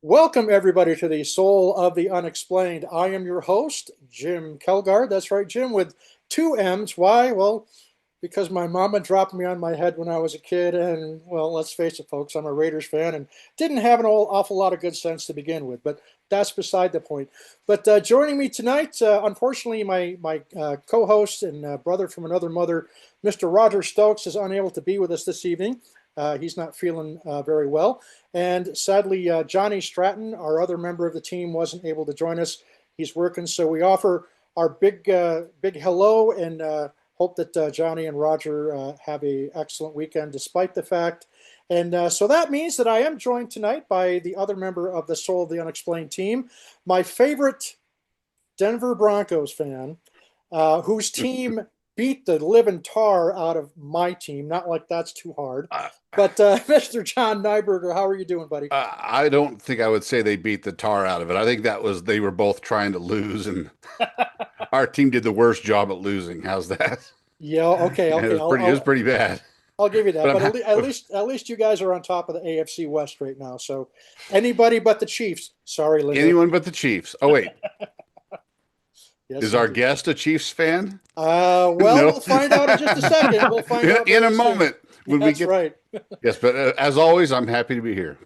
Welcome, everybody, to the Soul of the Unexplained. I am your host, Jim Kelgard. That's right, Jim, with two M's. Why? Well, because my mama dropped me on my head when I was a kid, and, well, let's face it, folks, I'm a Raiders fan and didn't have an awful lot of good sense to begin with, but that's beside the point. But joining me tonight, unfortunately, my co-host and brother from another mother, Mr. Roger Stokes, is unable to be with us this evening. He's not feeling very well. And sadly, Johnny Stratton, our other member of the team, wasn't able to join us. He's working, so we offer our big hello and hope that Johnny and Roger have a excellent weekend, despite the fact. And so that means that I am joined tonight by the other member of the Soul of the Unexplained team, my favorite Denver Broncos fan, whose team beat the living tar out of my team. Not like that's too hard. Uh, But Mr. John Nyberger, how are you doing, buddy? I don't think I would say they beat the tar out of it. I think that was they were both trying to lose, and our team did the worst job at losing. How's that? Yeah, okay, And okay. it was pretty bad. I'll give you that. But But at least you guys are on top of the AFC West right now. So anybody but the Chiefs. Sorry, Linda. anyone but the Chiefs. Oh wait, Yes, is our indeed. guest a Chiefs fan? Well, No. we'll find out in just a second. We'll find out In a very soon. moment when we That's get. right. Yes, but as always, I'm happy to be here.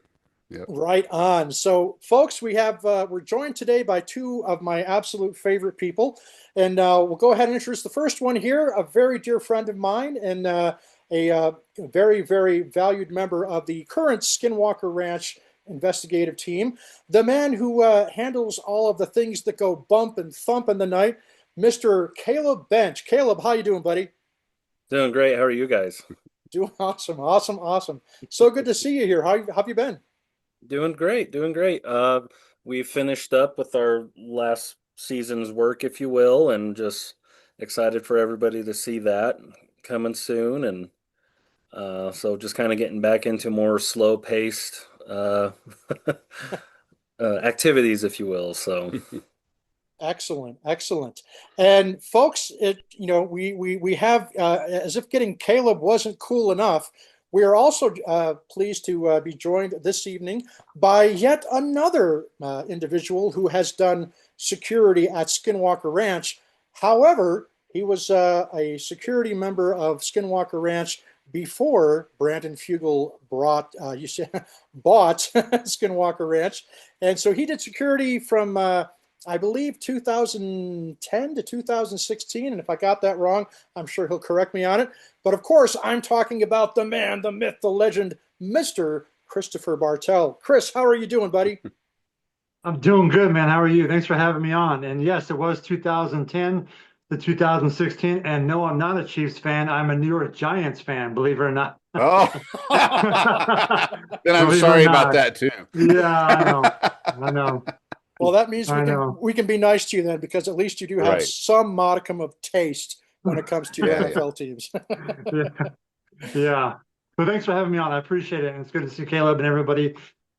Yep. Right on. So, folks, we're joined today by two of my absolute favorite people, and we'll go ahead and introduce the first one here, a very dear friend of mine, and a very, very valued member of the current Skinwalker Ranch investigative team, the man who handles all of the things that go bump and thump in the night, Mr. Kaleb Bench. Kaleb, how you doing, buddy? Doing great. How are you guys? Doing awesome, awesome, awesome. So good to see you here. How have you been? Doing great. Doing great. We finished up with our last season's work, if you will, and just excited for everybody to see that coming soon. And so just kind of getting back into more slow-paced activities, if you will. So Excellent, excellent. And folks, we have as if getting Kaleb wasn't cool enough. We are also pleased to be joined this evening by yet another individual who has done security at Skinwalker Ranch. However, he was a security member of Skinwalker Ranch before Brandon Fugel bought Skinwalker Ranch, and so he did security from I believe 2010 to 2016. And if I got that wrong, I'm sure he'll correct me on it. But of course, I'm talking about the man, the myth, the legend, Mr. Christopher Bartel. Chris, how are you doing, buddy? I'm doing good, man. How are you? Thanks for having me on. And yes, it was 2010 to 2016. And no, I'm not a Chiefs fan. I'm a New York Giants fan, believe it or not. Oh, then I'm Believe it or sorry about not. that too. Yeah, I know. I know. Well, that means we I can know. we can be nice to you then, because at least you do have Right. some modicum of taste when it comes to your Yeah. NFL teams. Yeah. Yeah. But thanks for having me on. I appreciate it. And it's good to see Kaleb and everybody.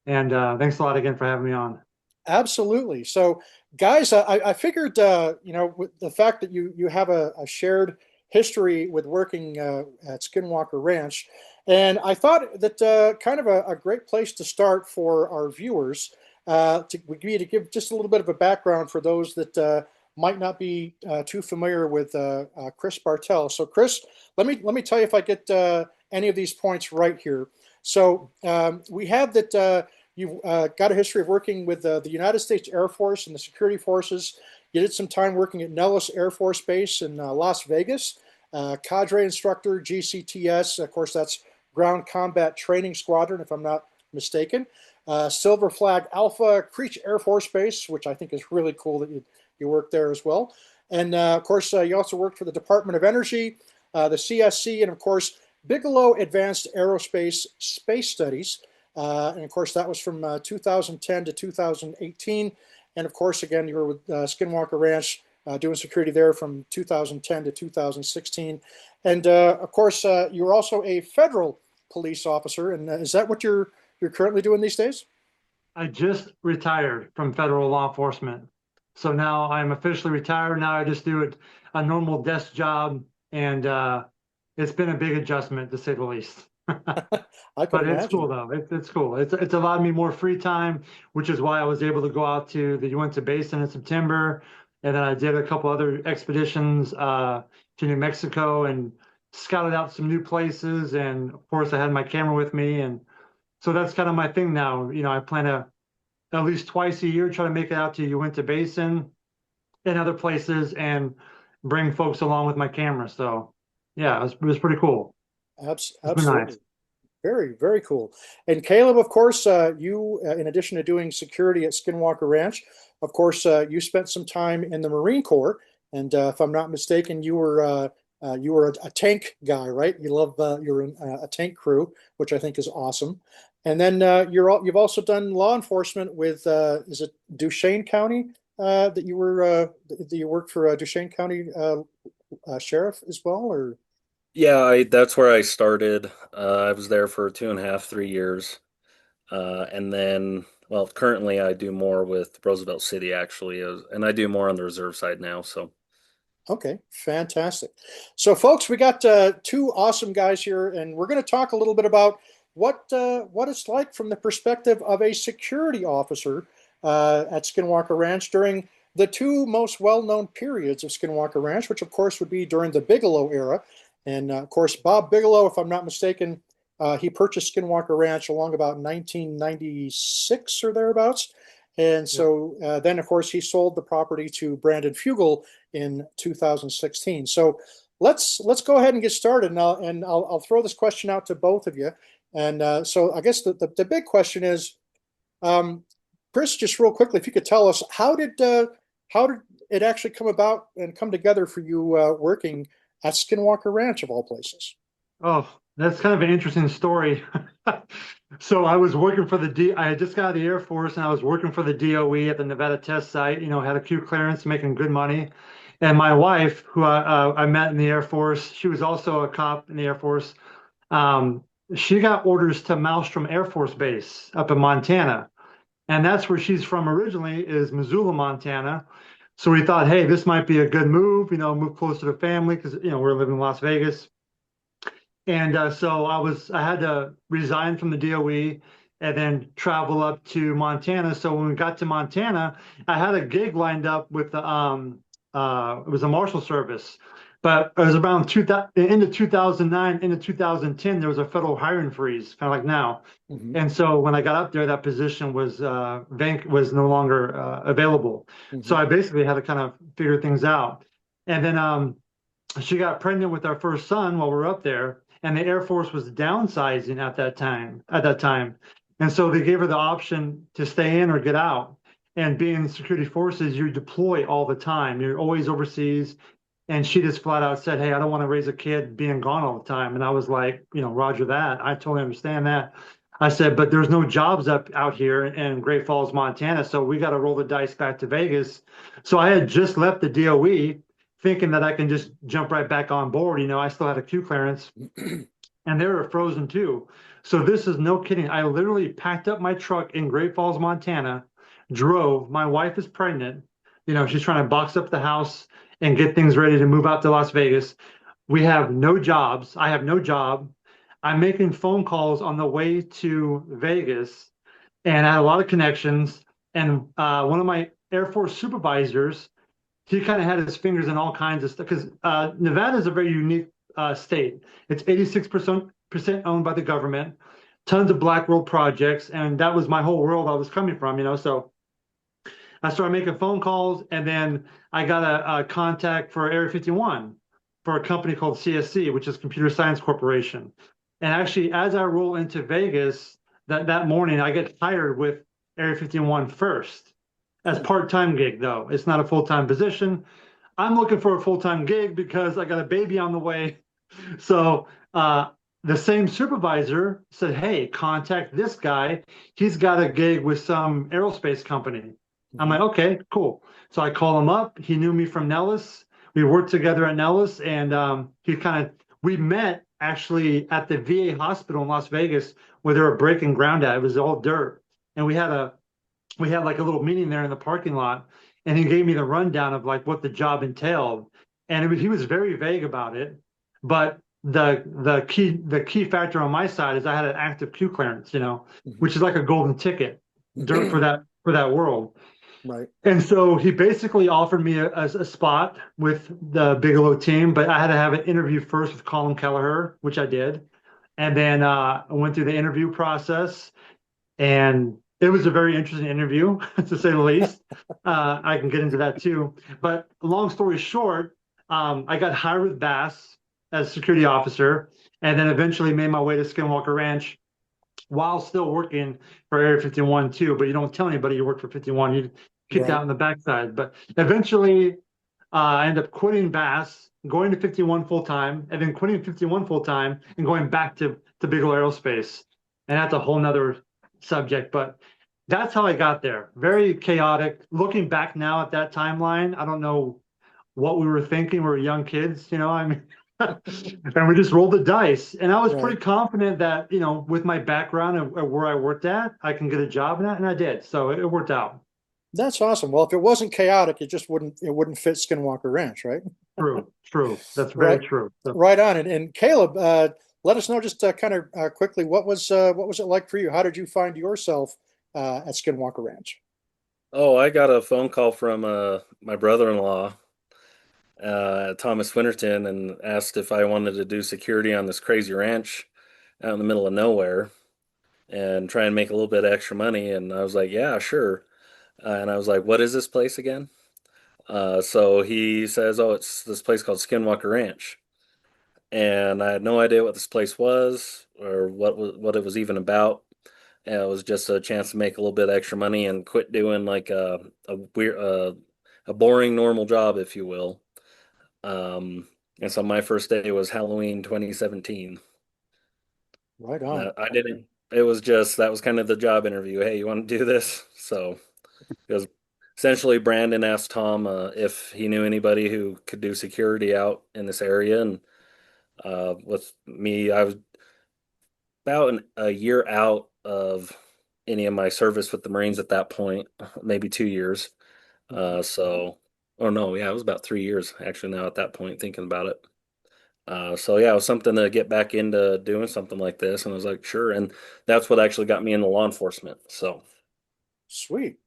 And thanks a lot again for having me on. Absolutely. So, guys, I figured, with the fact that you have a shared history with working at Skinwalker Ranch, and I thought that kind of a great place to start for our viewers would be to give just a little bit of a background for those that might not be too familiar with Chris Bartel. So, Chris, let me tell you if I get any of these points right here. So, we have that. You've got a history of working with the United States Air Force and the security forces. You did some time working at Nellis Air Force Base in Las Vegas. Cadre instructor, GCTS. Of course, that's Ground Combat Training Squadron, if I'm not mistaken. Silver Flag Alpha, Creech Air Force Base, which I think is really cool that you worked there as well. And of course, you also worked for the Department of Energy, the CSC, and of course, Bigelow Advanced Aerospace Space Studies. And of course, that was from 2010 to 2018. And of course, again, you were with Skinwalker Ranch doing security there from 2010 to 2016. And of course, you were also a federal police officer. And is that what you're currently doing these days? I just retired from federal law enforcement. So now I'm officially retired. Now I just do a normal desk job. And it's been a big adjustment, to say the least. I could But it's imagine. cool though. It's cool. It's allowed me more free time, which is why I was able to go out to the Uinta Basin in September, and then I did a couple other expeditions to New Mexico and scouted out some new places. And of course, I had my camera with me, and so that's kind of my thing now. I plan to at least twice a year try to make it out to Uinta Basin and other places and bring folks along with my camera. So yeah, it was pretty cool. It's been nice. Absolutely. Very, very cool. And Kaleb, of course, you, in addition to doing security at Skinwalker Ranch, of course, you spent some time in the Marine Corps. And if I'm not mistaken, you were a tank guy, right? You're in a tank crew, which I think is awesome. And then you've also done law enforcement with is it Duchesne County that you worked for Duchesne County sheriff as well, or Yeah, that's where I started. I was there for 2.5, 3 years. And then, well, currently I do more with Roosevelt City actually, and I do more on the reserve side now. So, Okay, fantastic. So, folks, we got two awesome guys here, and we're going to talk a little bit about what it's like from the perspective of a security officer at Skinwalker Ranch during the two most well-known periods of Skinwalker Ranch, which, of course, would be during the Bigelow era. And, of course, Bob Bigelow, if I'm not mistaken, he purchased Skinwalker Ranch along about 1996 or thereabouts. And Yep. so then, of course, he sold the property to Brandon Fugel in 2016. So let's go ahead and get started, and I'll throw this question out to both of you. And so I guess the big question is, um, Chris, just real quickly, if you could tell us how did it actually come about and come together for you working at Skinwalker Ranch of all places? Oh, that's kind of an interesting story. So I was working for I had just got out of the Air Force and I was working for the DOE at the Nevada test site, had a Q clearance, making good money. And my wife, who I met in the Air Force, she was also a cop in the Air Force. Um, she got orders to Malmstrom Air Force Base up in Montana. And that's where she's from originally, is Missoula, Montana. So we thought, hey, this might be a good move, move closer to family because, we're living in Las Vegas. And so I had to resign from the DOE and then travel up to Montana. So when we got to Montana, I had a gig lined up with it was a Marshal Service, but it was around into 2009, into 2010, there was a federal hiring freeze, kind of like now. Mm-hmm. And so when I got up there, that position was no longer available. Mm-hmm. So I basically had to kind of figure things out. And then she got pregnant with our first son while we were up there, and the Air Force was downsizing at that time. And so they gave her the option to stay in or get out. And being in security forces, you deploy all the time. You're always overseas. And she just flat out said, hey, I don't want to raise a kid being gone all the time. And I was like, Roger that. I totally understand that. I said, but there's no jobs out here in Great Falls, Montana. So we got to roll the dice back to Vegas. So I had just left the DOE thinking that I can just jump right back on board. I still had a Q clearance and they were frozen too. So this is no kidding. I literally packed up my truck in Great Falls, Montana, drove. My wife is pregnant. She's trying to box up the house and get things ready to move out to Las Vegas. We have no jobs. I have no job. I'm making phone calls on the way to Vegas, and I had a lot of connections. And one of my Air Force supervisors, he kind of had his fingers in all kinds of stuff because Nevada is a very unique state. It's 86% owned by the government, tons of black world projects, and that was my whole world I was coming from. So I started making phone calls, and then I got a contact for Area 51 for a company called CSC, which is Computer Science Corporation. And actually, as I roll into Vegas that morning, I get hired with Area 51 first as part-time gig, though. It's not a full-time position. I'm looking for a full-time gig because I got a baby on the way. So the same supervisor said, hey, contact this guy. He's got a gig with some aerospace company. I'm like, okay, cool. So I call him up. He knew me from Nellis. We worked together at Nellis, and we met actually at the VA hospital in Las Vegas where they were breaking ground at. It was all dirt. And we had like a little meeting there in the parking lot, and he gave me the rundown of like what the job entailed. And he was very vague about it, but the key factor on my side is I had an active Q clearance, Mhm. which is like a golden ticket for that world. Right. And so he basically offered me a spot with the Bigelow team, but I had to have an interview first with Colin Kelleher, which I did. And then I went through the interview process, and it was a very interesting interview, to say the least. I can get into that too. But long story short, I got hired with Bass as security officer, and then eventually made my way to Skinwalker Ranch while still working for Area 51 too. But you don't tell anybody you work for 51. You keep that Right. on the backside. But eventually, I ended up quitting Bass, going to 51 full time, and then quitting 51 full time and going back to Bigelow Aerospace. And that's a whole nother subject. But that's how I got there. Very chaotic. Looking back now at that timeline, I don't know what we were thinking. We were young kids, I mean, and we just rolled the dice. And I was Right. pretty confident that, with my background and where I worked at, I can get a job in that, and I did. So it worked out. That's awesome. Well, if it wasn't chaotic, it wouldn't fit Skinwalker Ranch, right? True, true. That's very Right. true. So, Right on. And Kaleb, let us know just kind of quickly what was it like for you? How did you find yourself at Skinwalker Ranch? Oh, I got a phone call from my brother-in-law, Thomas Winterton, and asked if I wanted to do security on this crazy ranch out in the middle of nowhere and try and make a little bit of extra money. And I was like, yeah, sure. And I was like, what is this place again? So he says, oh, it's this place called Skinwalker Ranch. And I had no idea what this place was or what it was even about. And it was just a chance to make a little bit of extra money and quit doing like a weird a boring normal job, if you will. And so my first day was Halloween 2017. Right on. That I didn't. It was just that was kind of the job interview. Hey, you want to do this? So because essentially Brandon asked Tom if he knew anybody who could do security out in this area, and with me, I was about a year out of any of my service with the Marines at that point, maybe 2 years. Mhm. So, oh no, yeah, it was about 3 years actually now at that point, thinking about it. So yeah, it was something to get back into doing something like this, and I was like, sure, and that's what actually got me into law enforcement. So Sweet.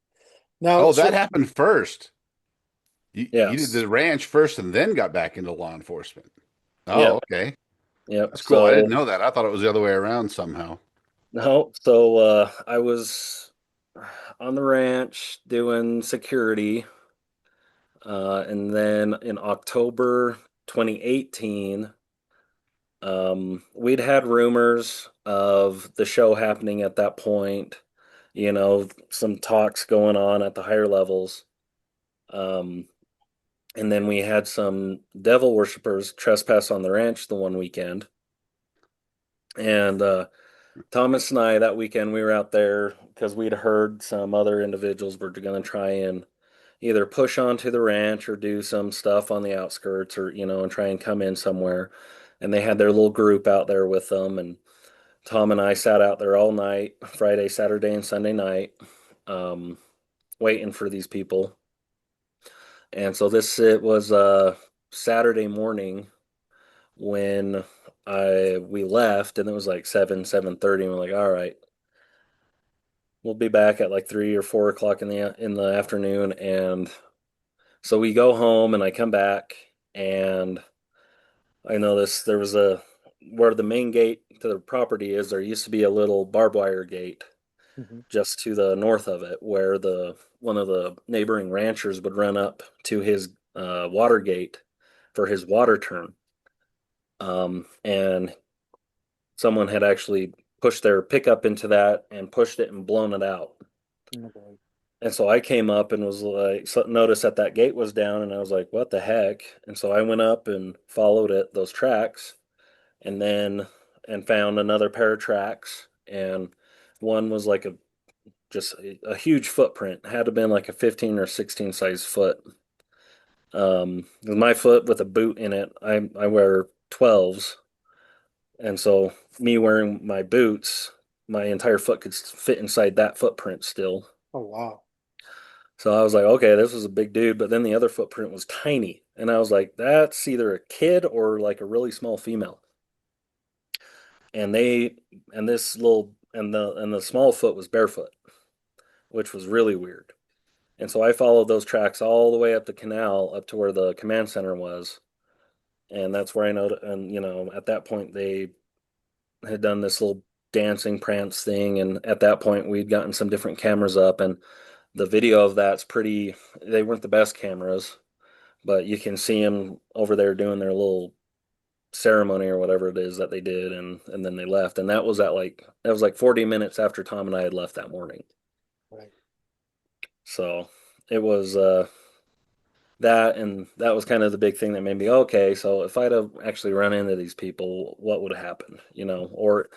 Now, Oh, that so happened first. You did yes, the ranch first and then got back into law enforcement. yeah, Oh, okay. yep. That's cool. I didn't So know that. I thought it was the other way around somehow. no, so I was on the ranch doing security. And then in October 2018, we'd had rumors of the show happening at that point, some talks going on at the higher levels. Um, and then we had some devil worshippers trespass on the ranch the one weekend. And Thomas and I, that weekend, we were out there because we'd heard some other individuals were going to try and either push onto the ranch or do some stuff on the outskirts or, and try and come in somewhere. And they had their little group out there with them. And Tom and I sat out there all night, Friday, Saturday, and Sunday night, um, waiting for these people. And so it was Saturday morning when I we left, and it was like 7:30, and we're like, all right, we'll be back at like 3 or 4 o'clock in the afternoon. And so we go home, and I come back, and I noticed there was where the main gate to the property is. There used to be a little barbed wire gate mhm. just to the north of it, where the one of the neighboring ranchers would run up to his water gate for his water turn. And someone had actually pushed their pickup into that and pushed it and blown it out. Oh, boy. And so I came up and was like, noticed that that gate was down, and I was like, what the heck? And so I went up and followed those tracks, and then and found another pair of tracks, and one was like just a huge footprint. Had to have been like a 15 or 16 size foot. My foot with a boot in it, I wear 12s, and so me wearing my boots, my entire foot could fit inside that footprint still. Oh, wow. So I was like, okay, this was a big dude, but then the other footprint was tiny. And I was like, that's either a kid or like a really small female. and the small foot was barefoot, which was really weird. And so I followed those tracks all the way up the canal up to where the command center was. And that's where I know, and at that point they had done this little dancing prance thing. And at that point we'd gotten some different cameras up, and the video of that's pretty, they weren't the best cameras, but you can see them over there doing their little ceremony or whatever it is that they did, and then they left. And that was like 40 minutes after Tom and I had left that morning. Right. So it was that, and that was kind of the big thing that made me okay. So if I'd have actually run into these people, what would have happened, or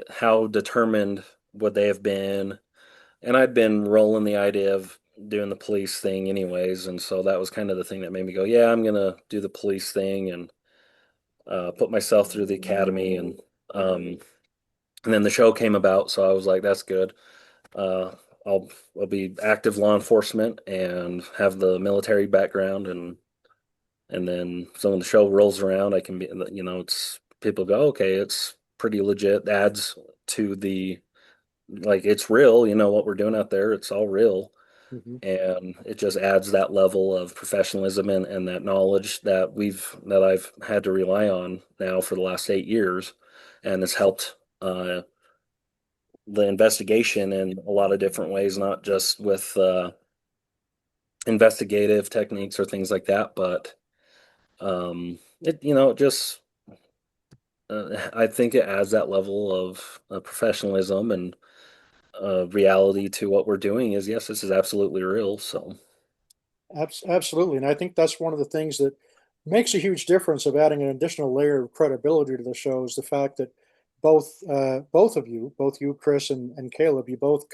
how determined would they have been? And I'd been rolling the idea of doing the police thing anyways, and so that was kind of the thing that made me go, yeah, I'm gonna do the police thing and put myself through the academy, um, and then the show came about, so I was like, that's good. Uh, I'll be active law enforcement and have the military background, and then so when the show rolls around, I can be, it's people go, okay, it's pretty legit. Adds to the, like, it's real. What we're doing out there, it's all real, Hmm. and it just adds that level of professionalism and that knowledge that I've had to rely on now for the last 8 years, and it's helped the investigation in a lot of different ways, not just with investigative techniques or things like that, but it just I think it adds that level of professionalism and reality to what we're doing. Is yes, this is absolutely real. So Absolutely. And I think that's one of the things that makes a huge difference of adding an additional layer of credibility to the show is the fact that both of you, both you, Chris and Kaleb, you both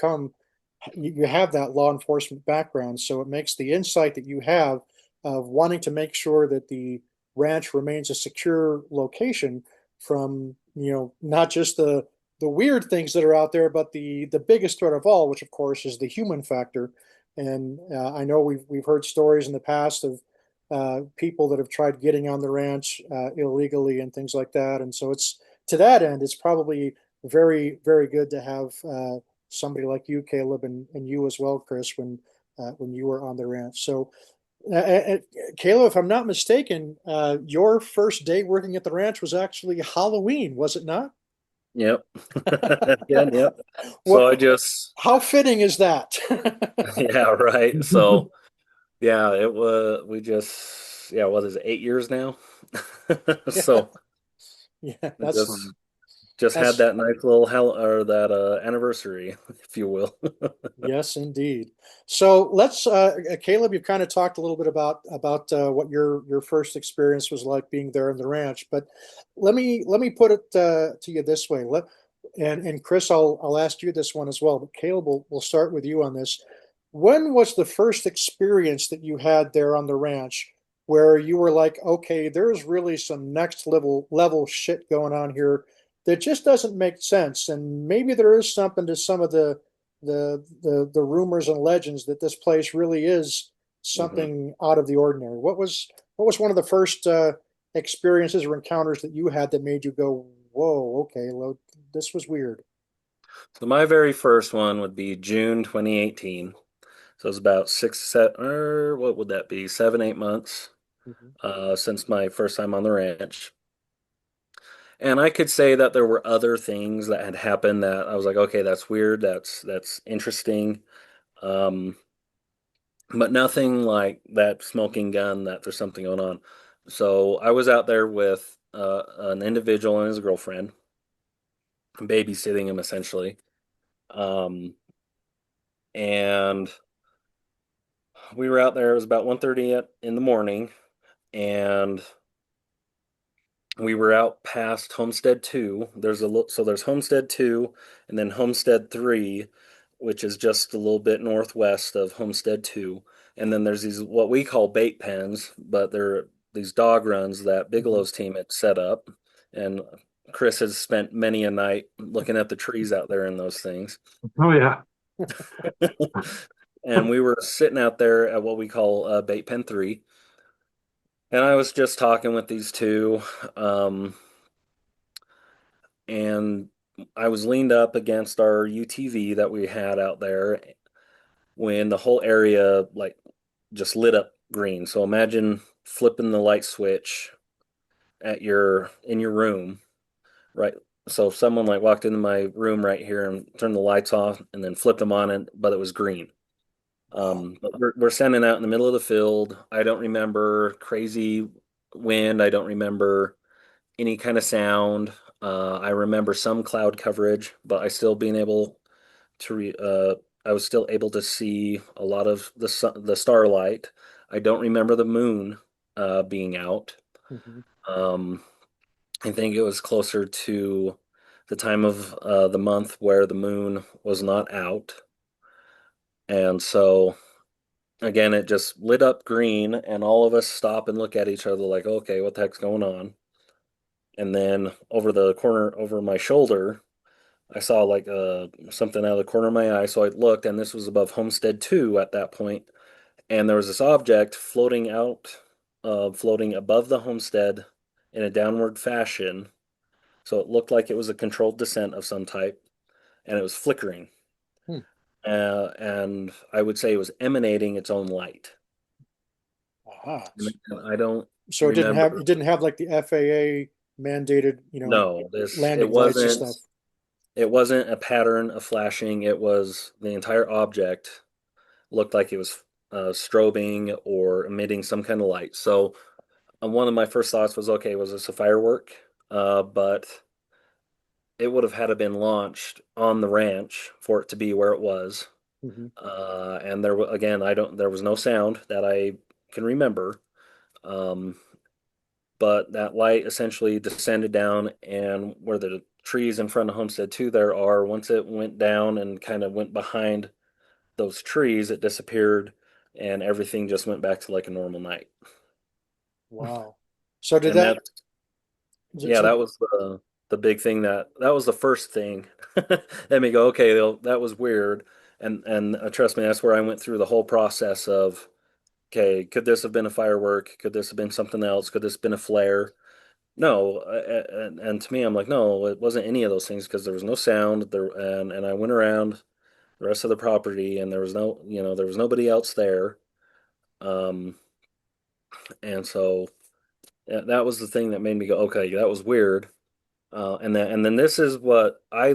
you have that law enforcement background. So it makes the insight that you have of wanting to make sure that the ranch remains a secure location from, not just the weird things that are out there, but the biggest threat of all, which of course is the human factor. And I know we've heard stories in the past of people that have tried getting on the ranch illegally and things like that. And so it's to that end, it's probably very, very good to have somebody like you, Kaleb, and you as well, Chris, when you were on the ranch. So, Kaleb, if I'm not mistaken, your first day working at the ranch was actually Halloween, was it not? yep, yeah, yep. So I What? just How fitting is that? yeah, right. So yeah, it was we just yeah, what is it, 8 years now? Yeah, So yeah, I just had that's that nice little hell or that anniversary, if you will. yes, indeed. So let's, Kaleb, you've kind of talked a little bit about what your first experience was like being there in the ranch, but let me put it to you this way. And Chris, I'll ask you this one as well. But Kaleb, we'll start with you on this. When was the first experience that you had there on the ranch where you were like, okay, there's really some next level shit going on here that just doesn't make sense, and maybe there is something to some of the rumors and legends that this place really is hmm something out of the ordinary. What was one of the first experiences or encounters that you had that made you go, "Whoa, okay, well, this was weird." So my very first one would be June 2018. So it's about six, set, or what would that be? 7, 8 months Mhm. since my first time on the ranch. And I could say that there were other things that had happened that I was like, okay, that's weird. That's interesting. Um, but nothing like that smoking gun that there's something going on. So I was out there with an individual and his girlfriend, babysitting him essentially. Um, and we were out there. It was about 1:30 in the morning, and we were out past Homestead 2. There's Homestead 2 and then Homestead 3, which is just a little bit northwest of Homestead 2. And then there's these what we call bait pens, but they're these dog runs that Mhm. Bigelow's team had set up. And Chris has spent many a night looking at the trees out there in those things. Oh yeah. And we were sitting out there at what we call bait pen 3. And I was just talking with these two. Um, and I was leaned up against our UTV that we had out there when the whole area like just lit up green. So imagine flipping the light switch at your in your room, right? So if someone like walked into my room right here and turned the lights off and then flipped them on, and but it was green. But we're standing out in the middle of the field. I don't remember crazy wind. I don't remember any kind of sound. I remember some cloud coverage, but I still being able to I was still able to see a lot of the starlight. I don't remember the moon being out. Mhm. Um, I think it was closer to the time of the month where the moon was not out. And so again, it just lit up green, and all of us stop and look at each other like, okay, what the heck's going on? And then over the corner, over my shoulder, I saw like something out of the corner of my eye. So I looked, and this was above Homestead 2 at that point, and there was this object floating out, floating above the homestead in a downward fashion. So it looked like it was a controlled descent of some type, and it was flickering. Hmm. And I would say it was emanating its own light. Aha. And I don't So remember. it didn't have like the FAA mandated, No, this landing lights and stuff. it wasn't a pattern of flashing. It was the entire object looked like it was strobing or emitting some kind of light. So one of my first thoughts was, okay, was this a firework? But it would have had to been launched on the ranch for it to be where it was. Mhm. And again, I don't. There was no sound that I can remember. Um, but that light essentially descended down, and where the trees in front of Homestead 2 there are, once it went down and kind of went behind those trees, it disappeared, and everything just went back to like a normal night. Wow. So did And that? that, yeah, So that was the big thing that was the first thing that made me go, okay, that was weird. And trust me, that's where I went through the whole process of, okay, could this have been a firework? Could this have been something else? Could this have been a flare? No, and to me, I'm like, no, it wasn't any of those things because there was no sound there, and I went around the rest of the property, and there was no, there was nobody else there, um, and so that was the thing that made me go, okay, that was weird, and then this is what I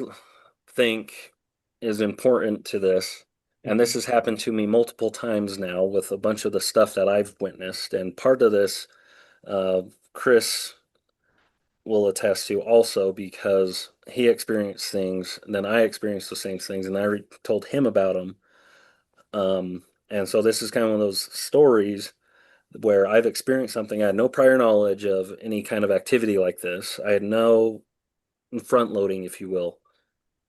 think is important to this, and this Mhm. has happened to me multiple times now with a bunch of the stuff that I've witnessed, and part of this, Chris will attest to also because he experienced things, and then I experienced the same things, and told him about them. And so this is kind of one of those stories where I've experienced something. I had no prior knowledge of any kind of activity like this. I had no front loading, if you will.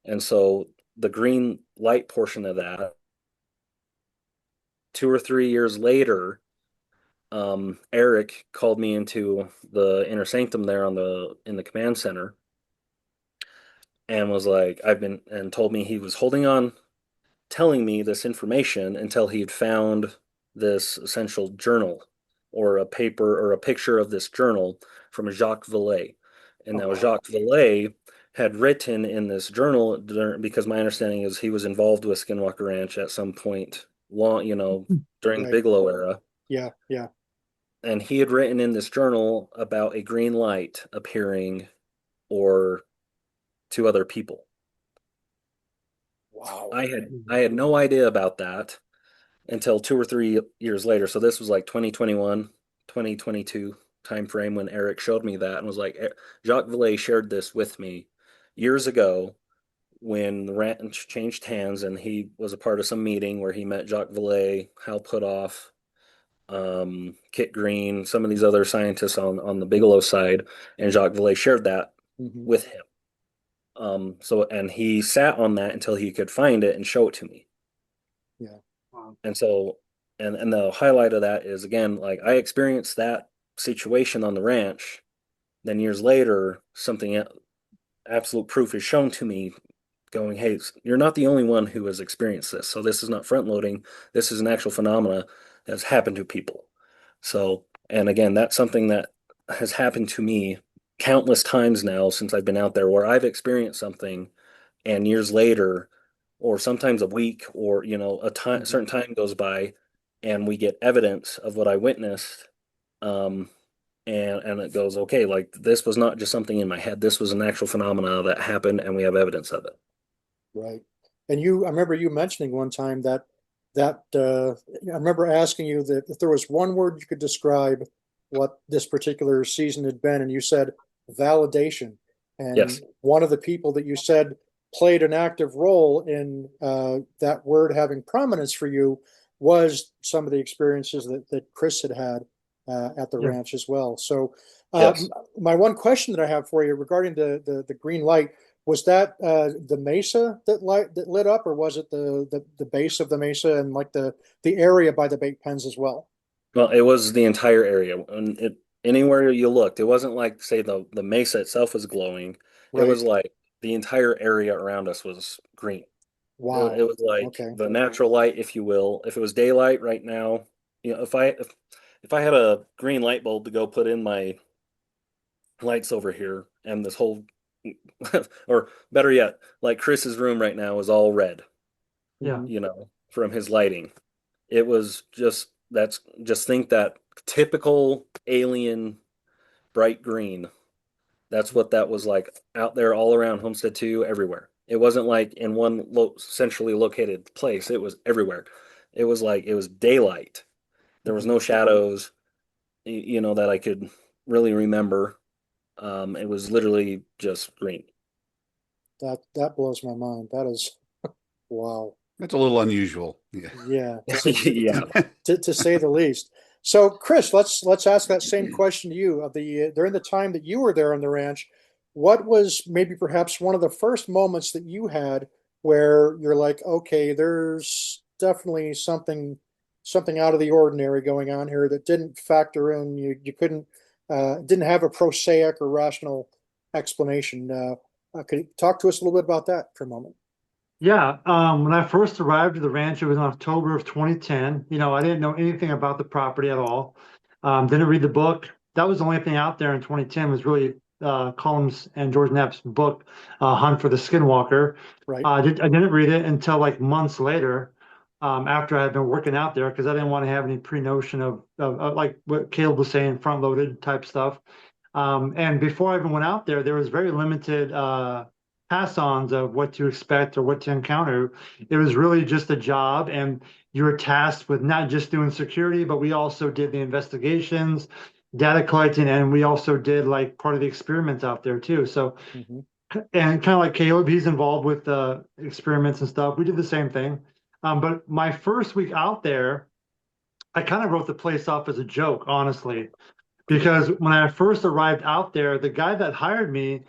And so the green light portion of that, 2 or 3 years later, Eric called me into the inner sanctum there in the command center and was like, and told me he was holding on, telling me this information until he'd found this essential journal or a paper or a picture of this journal from Jacques Vallée. And Oh now wow. Jacques Vallée had written in this journal because my understanding is he was involved with Skinwalker Ranch at some point long, during the Right. Bigelow era. Yeah. Yeah. And he had written in this journal about a green light appearing or to other people. Wow. I had no idea about that until 2 or 3 years later. So this was like 2021, 2022 time frame when Eric showed me that and was like, Jacques Vallée shared this with me years ago when the ranch changed hands, and he was a part of some meeting where he met Jacques Vallée, Hal Puthoff, Kit Green, some of these other scientists on the Bigelow side, and Jacques Vallée shared that Mhm. with him. And he sat on that until he could find it and show it to me. Yeah. Wow. And so, and the highlight of that is again, like I experienced that situation on the ranch. Then years later, something absolute proof is shown to me, going, "Hey, you're not the only one who has experienced this. So this is not front loading. This is an actual phenomena that's happened to people." So, and again, that's something that has happened to me countless times now since I've been out there where I've experienced something and years later, or sometimes a week or, a time, Mhm. certain time goes by and we get evidence of what I witnessed. Um, and it goes, okay, like this was not just something in my head. This was an actual phenomena that happened and we have evidence of it. Right. And I remember you mentioning one time that I remember asking you that if there was one word you could describe what this particular season had been, and you said validation. And Yes. one of the people that you said played an active role in that word having prominence for you was some of the experiences that Chris had had at the Yeah. ranch as well. So, Yes. my one question that I have for you regarding the green light, was that the mesa that lit up, or was it the base of the mesa and like the area by the bait pens as well? Well, it was the entire area. And anywhere you looked, it wasn't like, say, the mesa itself was glowing. It Right. was like the entire area around us was green. It Wow. was like Okay. the natural light, if you will. If it was daylight right now, if I had a green light bulb to go put in my lights over here, and this whole, or better yet, like Chris's room right now is all red, Yeah. Hmm. from his lighting. It was just think that typical alien bright green. That's what that was like out there all around Homestead 2, everywhere. It wasn't like in one centrally located place. It was everywhere. It was like it was daylight. There was Hmm. no shadows, that I could really remember. It was literally just green. That blows my mind. That is wow. That's a little unusual. Yeah. Yeah, Yeah. to say the least. So, Chris, let's ask that same question to you. Of the during the time that you were there on the ranch, what was maybe perhaps one of the first moments that you had where you're like, okay, there's definitely something out of the ordinary going on here that didn't factor in. You couldn't didn't have a prosaic or rational explanation. Could you talk to us a little bit about that for a moment? Yeah, when I first arrived at the ranch, it was in October of 2010. I didn't know anything about the property at all. Didn't read the book. That was the only thing out there in 2010 was really Collins and George Knapp's book, Hunt for the Skinwalker. Right. I didn't read it until like months later, after I had been working out there because I didn't want to have any pre-notion of like what Caleb was saying, front-loaded type stuff. And before I even went out there, there was very limited pass-ons of what to expect or what to encounter. It was really just a job, and you were tasked with not just doing security, but we also did the investigations, data collecting, and we also did like part of the experiments out there too. So, Hmm. and kind of like Caleb, he's involved with the experiments and stuff. We did the same thing. But my first week out there, I kind of wrote the place off as a joke, honestly, because when I first arrived out there, the guy that hired me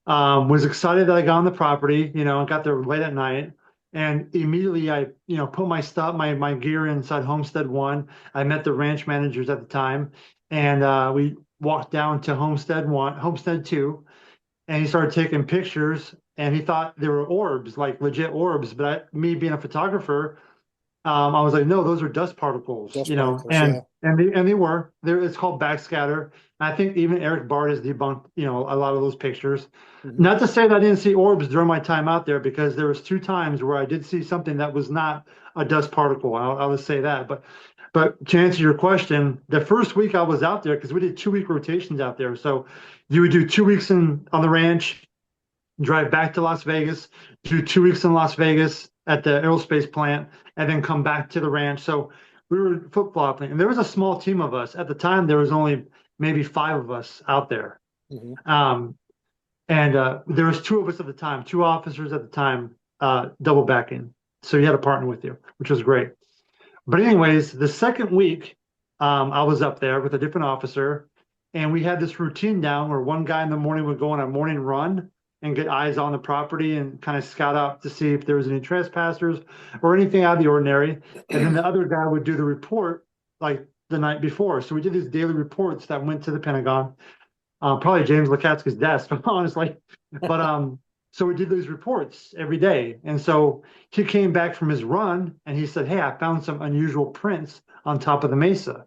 was excited that I got on the property, and got there late at night. And immediately I, put my stuff, my gear inside Homestead 1. I met the ranch managers at the time, and we walked down to Homestead 1, Homestead 2, and he started taking pictures. And he thought they were orbs, like legit orbs. But me being a photographer, I was like, no, those are dust particles, Dust particles. and Yeah. they were there. It's called backscatter. I think even Eric Bart has debunked, a lot of those pictures. Hmm. Not to say that I didn't see orbs during my time out there, because there was two times where I did see something that was not a dust particle. I'll just say that. But to answer your question, the first week I was out there, because we did 2 week rotations out there, so you would do 2 weeks on the ranch, drive back to Las Vegas, do 2 weeks in Las Vegas at the aerospace plant, and then come back to the ranch. So we were flip flopping, and there was a small team of us at the time. There was only maybe 5 of us out there, Hmm. um, and there was 2 of us at the time, 2 officers at the time, double backing. So you had a partner with you, which was great. But anyways, the second week, I was up there with a different officer, and we had this routine down where one guy in the morning would go on a morning run and get eyes on the property and kind of scout out to see if there was any trespassers or anything out of the ordinary. And then the other guy would do the report like the night before. So we did these daily reports that went to the Pentagon, probably James Lukatsky's desk, honestly. But so we did these reports every day. And so he came back from his run and he said, hey, I found some unusual prints on top of the mesa.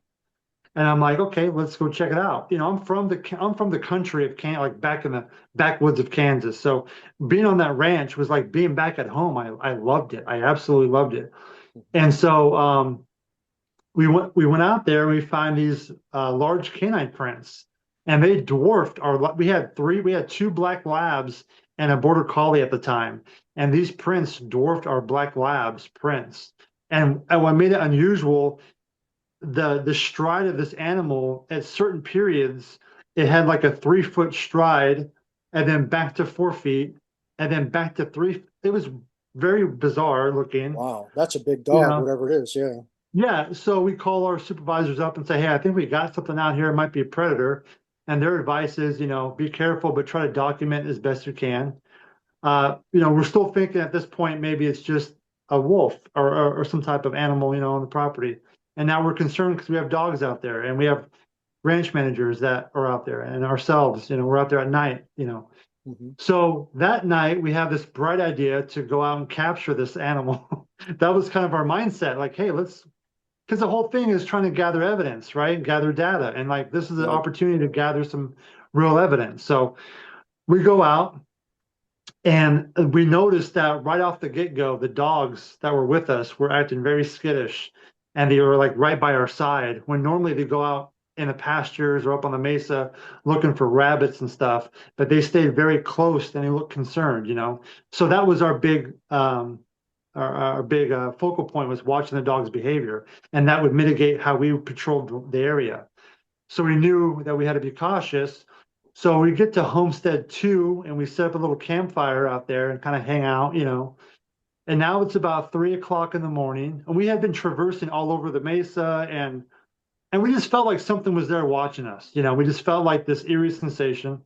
And I'm like, okay, let's go check it out. I'm from the country of like back in the backwoods of Kansas. So being on that ranch was like being back at home. I loved it. I absolutely loved it. And so we went out there and we find these large canine prints, and they dwarfed our. We had two black labs and a border collie at the time, and these prints dwarfed our black labs prints. And what made it unusual, the stride of this animal at certain periods, it had like a 3 foot stride, and then back to 4 feet, and then back to three. It was very bizarre looking. Wow, that's a big You dog, know, whatever it is. Yeah. yeah, so we call our supervisors up and say, hey, I think we got something out here. It might be a predator. And their advice is, be careful, but try to document as best you can. We're still thinking at this point, maybe it's just a wolf or some type of animal, on the property. And now we're concerned because we have dogs out there and we have ranch managers that are out there and ourselves, we're out there at night. Hmm. So that night we have this bright idea to go out and capture this animal. That was kind of our mindset. Like, hey, because the whole thing is trying to gather evidence, right? Gather data. And like, this is an Right. opportunity to gather some real evidence. So we go out and we noticed that right off the get-go, the dogs that were with us were acting very skittish, and they were like right by our side when normally they go out in the pastures or up on the mesa looking for rabbits and stuff, but they stayed very close and they looked concerned. So that was our big focal point, was watching the dog's behavior, and that would mitigate how we patrolled the area. So we knew that we had to be cautious. So we get to Homestead 2 and we set up a little campfire out there and kind of hang out. And now it's about 3 o'clock in the morning, and we had been traversing all over the mesa, and we just felt like something was there watching us. We just felt like this eerie sensation.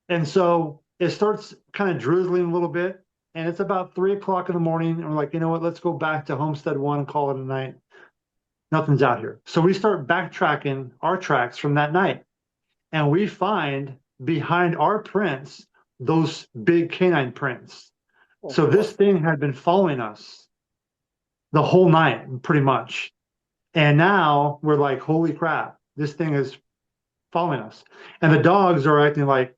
And so it starts kind of drizzling a little bit, and it's about 3 o'clock in the morning, and we're like, you know what, let's go back to Homestead 1 and call it a night. Nothing's out here. So we start backtracking our tracks from that night, and we find behind our prints those big canine prints. Oh, So this thing had been following us the whole night, pretty much. And now we're like, holy crap, this thing is following us. And the dogs are acting like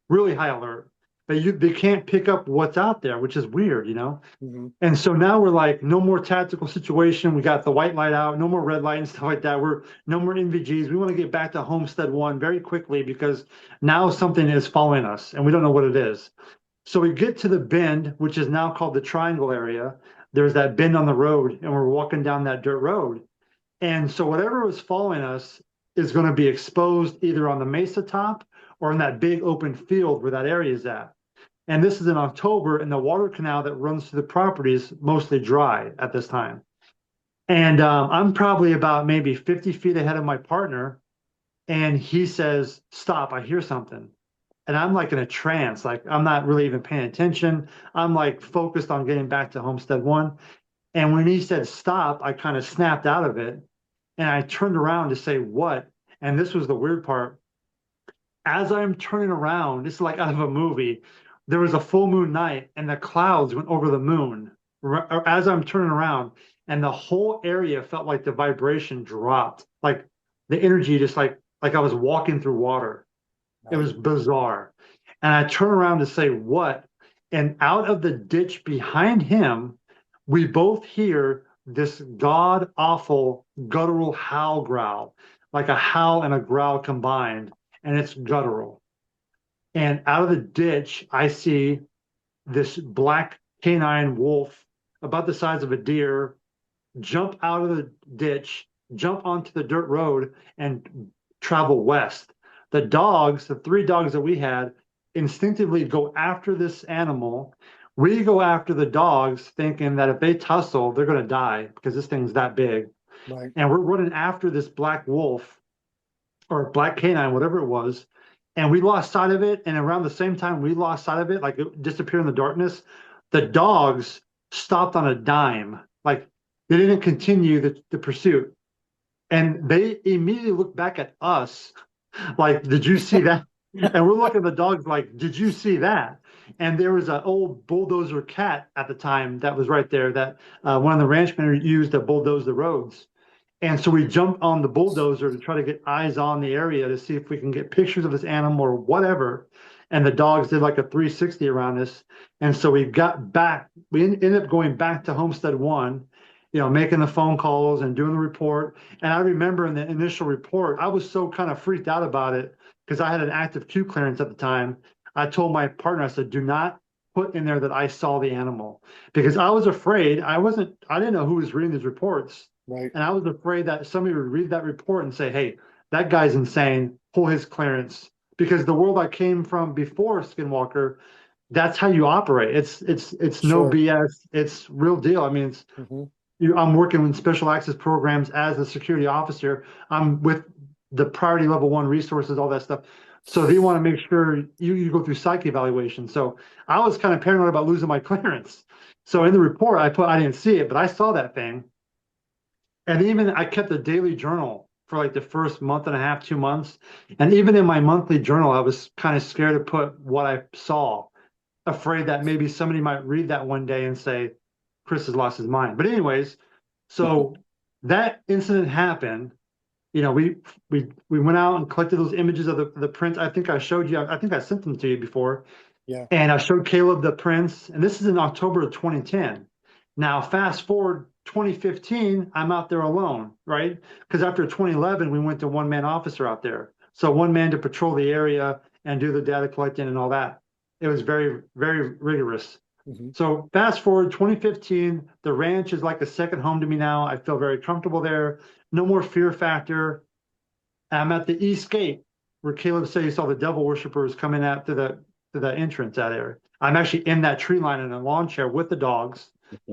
really high alert. They can't pick up what's out there, which is weird. hmm. And so now we're like, no more tactical situation. We got the white light out, no more red light and stuff like that. We're no more NVGs. We want to get back to Homestead 1 very quickly, because now something is following us and we don't know what it is. So we get to the bend, which is now called the triangle area. There's that bend on the road, and we're walking down that dirt road. And so whatever was following us is going to be exposed either on the mesa top or in that big open field where that area is at. And this is in October, and the water canal that runs through the property is mostly dry at this time. And I'm probably about maybe 50 feet ahead of my partner, and he says, stop, I hear something. And I'm like in a trance, like I'm not really even paying attention. I'm like focused on getting back to Homestead 1. And when he said stop, I kind of snapped out of it, and I turned around to say, what? And this was the weird part. As I'm turning around, this is like out of a movie, there was a full moon night and the clouds went over the moon as I'm turning around, and the whole area felt like the vibration dropped, like the energy just like I was walking through water. It was bizarre. And I turn around to say, what? And out of the ditch behind him, we both hear this god awful guttural howl growl, like a howl and a growl combined, and it's guttural. And out of the ditch, I see this black canine wolf about the size of a deer jump out of the ditch, jump onto the dirt road, and travel west. The three dogs that we had, instinctively go after this animal. We go after the dogs, thinking that if they tussle, they're going to die because this thing's that big. Right. And we're running after this black wolf or black canine, whatever it was. And we lost sight of it. And around the same time we lost sight of it, like it disappeared in the darkness, the dogs stopped on a dime. Like they didn't continue the pursuit. And they immediately looked back at us like, did you see that? And we're looking at the dogs like, did you see that? And there was an old bulldozer cat at the time that was right there that one of the ranchmen used to bulldoze the roads. And so we jumped on the bulldozer to try to get eyes on the area to see if we can get pictures of this animal or whatever. And the dogs did like a 360 around us. And so we got back, we ended up going back to Homestead One, making the phone calls and doing the report. And I remember in the initial report, I was so kind of freaked out about it because I had an active Q clearance at the time. I told my partner, I said, do not put in there that I saw the animal, because I was afraid. I didn't know who was reading these reports. Right. And I was afraid that somebody would read that report and say, hey, that guy's insane, pull his clearance. Because the world I came from before Skinwalker, that's how you operate. It's no Sure. BS. It's real deal. I mean, I'm working with special access programs as a security officer. I'm with the priority level 1 resources, all that stuff. So they want to make sure you go through psych evaluation. So I was kind of paranoid about losing my clearance. So in the report, I didn't see it, but I saw that thing. And even I kept a daily journal for like the first month and a half, 2 months. And even in my monthly journal, I was kind of scared to put what I saw, afraid that maybe somebody might read that one day and say, Chris has lost his mind. But anyways, so that incident happened. We went out and collected those images of the prints. I think I showed you. I think I sent them to you before. Yeah. And I showed Kaleb the prints. And this is in October of 2010. Now, fast forward 2015, I'm out there alone, right? Because after 2011, we went to one-man officer out there. So one man to patrol the area and do the data collecting and all that. It was very, very rigorous. So fast forward 2015, the ranch is like a second home to me now. I feel very comfortable there. No more fear factor. I'm at the East Gate where Kaleb said he saw the devil worshippers coming out to the entrance out there. I'm actually in that tree line in a lawn chair with the dogs.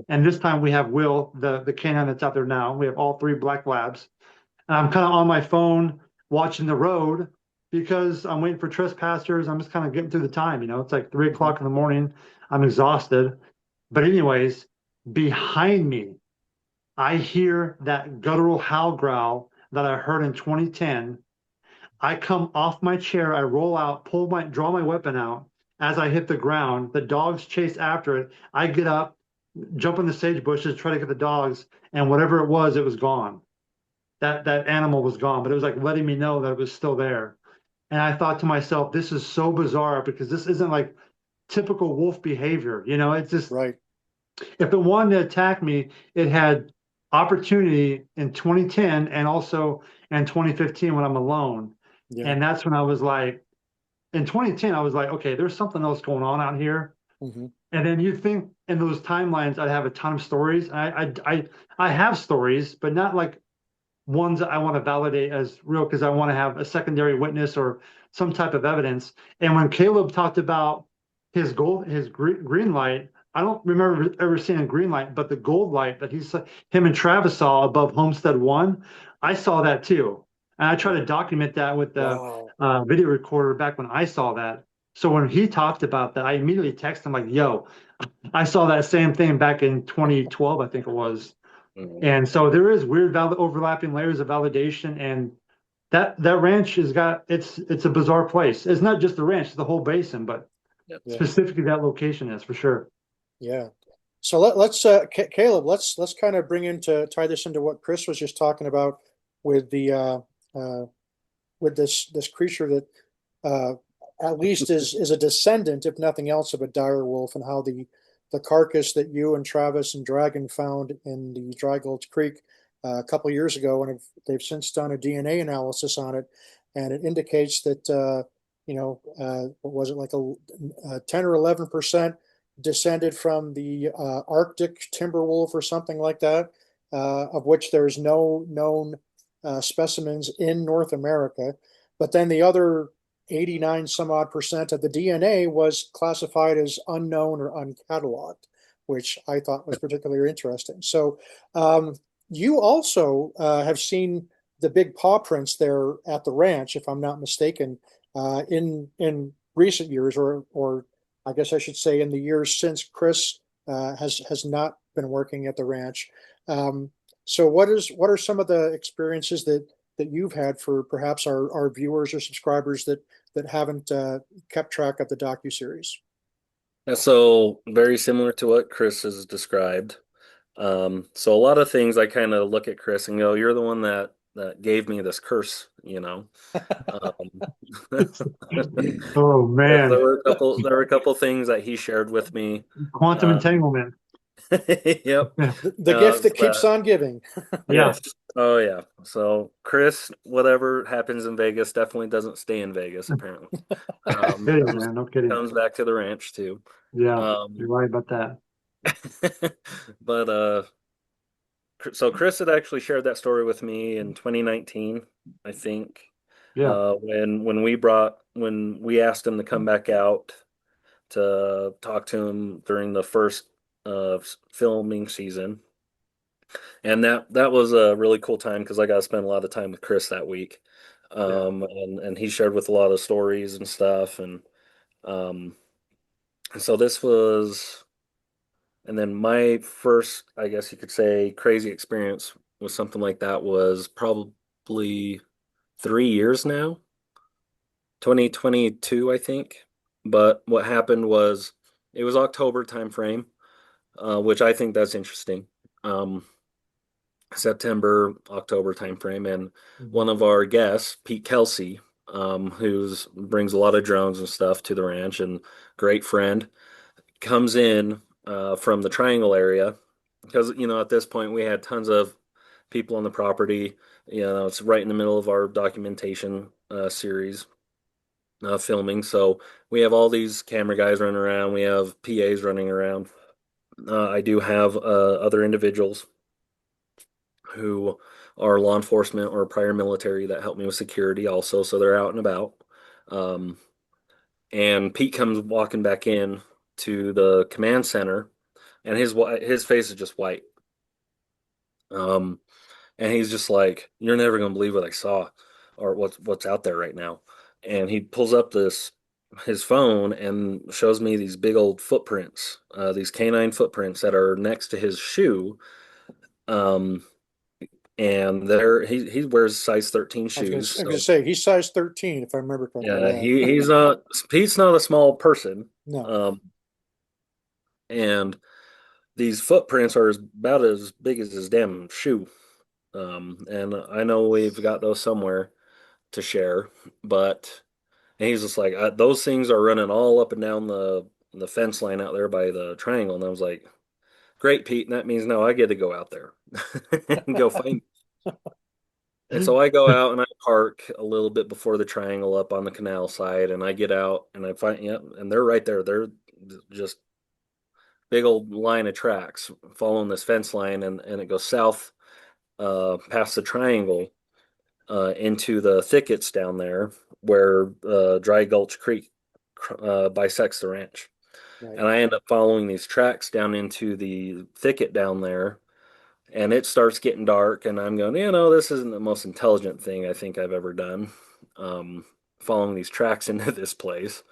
And this time we have Will, the canine that's out there now. We have all 3 black labs. And I'm kind of on my phone watching the road because I'm waiting for trespassers. I'm just kind of getting through the time. It's like 3 o'clock in the morning. I'm exhausted. But anyways, behind me, I hear that guttural howl growl that I heard in 2010. I come off my chair, I roll out, draw my weapon out. As I hit the ground, the dogs chase after it. I get up, jump in the sage bushes, try to get the dogs, and whatever it was gone. That animal was gone, but it was like letting me know that it was still there. And I thought to myself, this is so bizarre because this isn't like typical wolf behavior. It's just, right. If it wanted to attack me, it had opportunity in 2010 and also in 2015 when I'm alone. Yeah. And that's when I was like, in 2010, I was like, okay, there's something else going on out here. And then you'd think in those timelines, I'd have a ton of stories. I have stories, but not like ones that I want to validate as real because I want to have a secondary witness or some type of evidence. And when Kaleb talked about his green light, I don't remember ever seeing a green light, but the gold light that him and Travis saw above Homestead One, I saw that too. And I try to document that with the video recorder back when I saw that. So when he talked about that, I immediately texted him like, yo, I saw that same thing back in 2012, I think it was. And so there is weird overlapping layers of validation, and that ranch has got it's a bizarre place. It's not just the ranch, it's the whole basin, but specifically that location is for sure. Yeah. So let's Kaleb, let's kind of tie this into what Chris was just talking about with the with this creature that at least is a descendant, if nothing else, of a dire wolf, and how the carcass that you and Travis and Dragon found in the Dry Gulch Creek a couple of years ago, and they've since done a DNA analysis on it, and it indicates that what was it, like a 10 or 11% descended from the Arctic timber wolf or something like that, of which there's no known specimens in North America. But then the other 89 some odd percent of the DNA was classified as unknown or uncatalogued, which I thought was particularly interesting. So you also have seen the big paw prints there at the ranch, if I'm not mistaken, in recent years, or I guess I should say in the years since Chris has not been working at the ranch. So what are some of the experiences that you've had for perhaps our viewers or subscribers that haven't kept track of the docuseries? So very similar to what Chris has described. So a lot of things I kind of look at Chris and go, "You're the one that gave me this curse," you know. Um, Oh man, there were a couple things that he shared with me. quantum Um, entanglement. yep. Yeah, The gift that So keeps on giving. yeah. yes. Oh yeah. So Chris, whatever happens in Vegas definitely doesn't stay in Vegas, apparently. Kidding, Comes man. No kidding. comes back to the ranch too. Yeah, you're Um, right about that. but so Chris had actually shared that story with me in 2019, I think. Yeah, When we asked him to come back out to talk to him during the first filming season. And that was a really cool time because I got to spend a lot of time with Chris that week. yeah, And he shared with a lot of stories and stuff. Um, and so this was, and then my first, I guess you could say, crazy experience with something like that was probably 3 years now, 2022, I think. But what happened was it was October time frame, which I think that's interesting. Um, September, October timeframe, and Mhm. one of our guests, Pete Kelsey, who's brings a lot of drones and stuff to the ranch, and great friend, comes in from the Triangle area because at this point we had tons of people on the property. It's right in the middle of our documentation series filming, so we have all these camera guys running around. We have PAs running around. I do have other individuals who are law enforcement or prior military that help me with security also, so they're out and about. Um, and Pete comes walking back in to the command center, and his face is just white. Um, and he's just like, "You're never gonna believe what I saw, or what's out there right now." And he pulls up this his phone and shows me these big old footprints, these canine footprints that are next to his shoe. Um, and he wears size 13 shoes. I was gonna So say he's size 13, if I remember correctly. yeah, Yeah. Pete's not a small person. No. Um, and these footprints are about as big as his damn shoe. And I know we've got those somewhere to share, but and he's just like, those things are running all up and down the fence line out there by the triangle. And I was like, great, Pete. And that means now I get to go out there and go find. And so I go out and I park a little bit before the triangle up on the canal side, and I get out and I find, yeah, and they're right there. They're just big old line of tracks following this fence line, and it goes south past the triangle into the thickets down there where Dry Gulch Creek bisects the ranch. Right. And I end up following these tracks down into the thicket down there, and it starts getting dark, and I'm going, this isn't the most intelligent thing I think I've ever done, um, following these tracks into this place.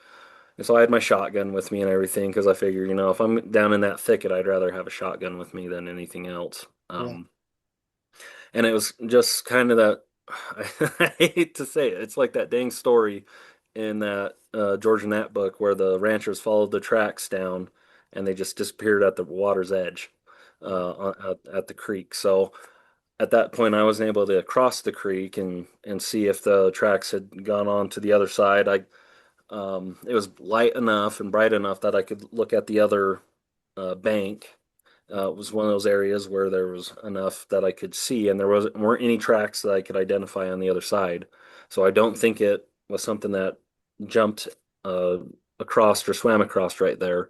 And so I had my shotgun with me and everything because I figured, if I'm down in that thicket, I'd rather have a shotgun with me than anything else. Yeah. And it was just kind of that, I hate to say it, it's like that dang story in that Georgia Nat book where the ranchers followed the tracks down and they just disappeared at the water's edge at the creek. So at that point, I wasn't able to cross the creek and see if the tracks had gone on to the other side. It was light enough and bright enough that I could look at the other bank. It was one of those areas where there was enough that I could see, and weren't any tracks that I could identify on the other side. So I don't think it was something that jumped uh, across or swam across right there.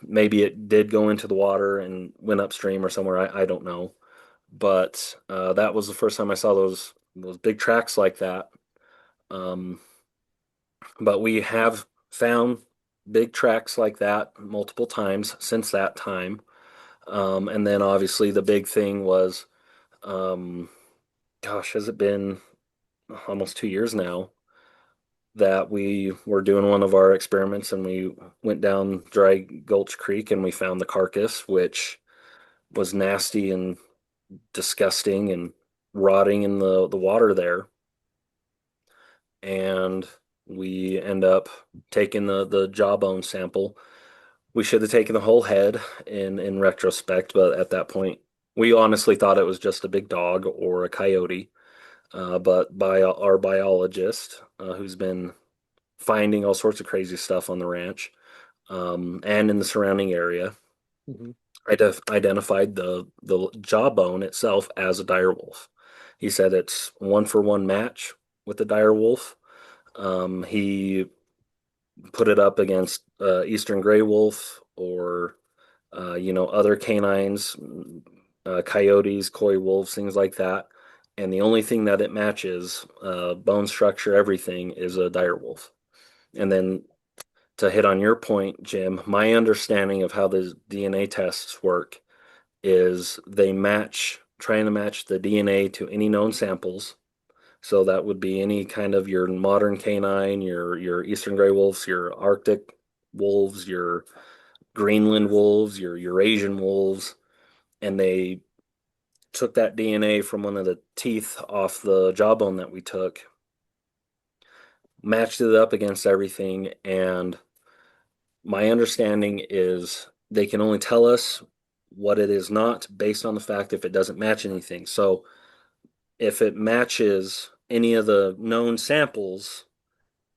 Maybe it did go into the water and went upstream or somewhere. I don't know, but that was the first time I saw those big tracks like that. Um, but we have found big tracks like that multiple times since that time. And then obviously the big thing was, um, gosh, has it been almost 2 years now that we were doing one of our experiments and we went down Dry Gulch Creek and we found the carcass, which was nasty and disgusting and rotting in the water there. And we end up taking the jawbone sample, we should have taken the whole head in retrospect, but at that point, we honestly thought it was just a big dog or a coyote. But by our biologist, who's been finding all sorts of crazy stuff on the ranch and in the surrounding area, Mhm. identified the jawbone itself as a dire wolf. He said it's 1-for-1 match with the dire wolf. He put it up against eastern gray wolf or other canines, coyotes, coy wolves, things like that. And the only thing that it matches, bone structure, everything, is a dire wolf. And then to hit on your point, Jim, my understanding of how the DNA tests work is they trying to match the DNA to any known samples. So that would be any kind of your modern canine, your eastern gray wolves, your Arctic wolves, your Greenland wolves, your Eurasian wolves, and they took that DNA from one of the teeth off the jawbone that we took, matched it up against everything, and my understanding is they can only tell us what it is not based on the fact if it doesn't match anything. So if it matches any of the known samples,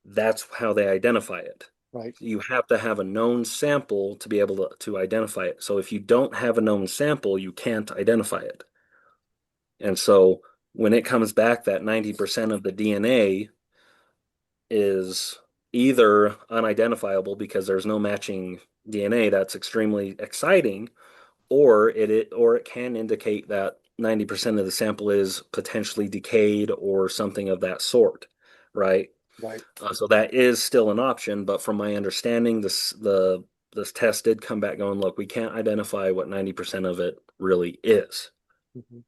that's how they identify it. Right. You have to have a known sample to be able to identify it. So if you don't have a known sample, you can't identify it. And so when it comes back that 90% of the DNA is either unidentifiable because there's no matching DNA, that's extremely exciting, or it can indicate that 90% of the sample is potentially decayed or something of that sort, right? Right. So that is still an option, but from my understanding, this test did come back going, look, we can't identify what 90% of it really is. Mhm.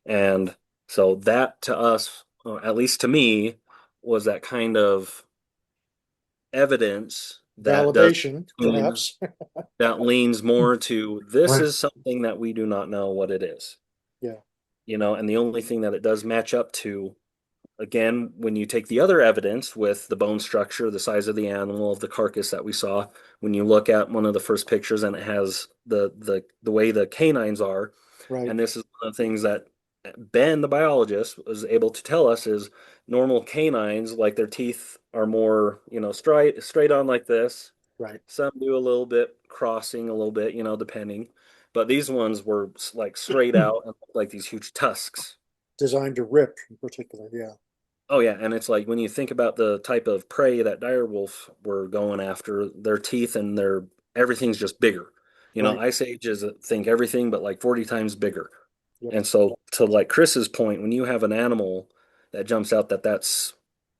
And so that to us, or at least to me, was that kind of evidence that does Validation, lean, perhaps. that leans more to this Right. is something that we do not know what it is. Yeah. And the only thing that it does match up to, again, when you take the other evidence with the bone structure, the size of the animal, of the carcass that we saw, when you look at one of the first pictures and it has the way the canines are, Right. and this is one of the things that Ben, the biologist, was able to tell us is normal canines, like their teeth are more, straight on like this. Right. Some do a little bit crossing a little bit, depending. But these ones were like straight out and like these huge tusks. Designed to rip in particular. Yeah. Oh yeah, and it's like when you think about the type of prey that direwolf were going after, their teeth and their everything's just bigger. Right. Ice Age is think everything but like 40 times bigger. Yep. And so to like Chris's point, when you have an animal that jumps out that's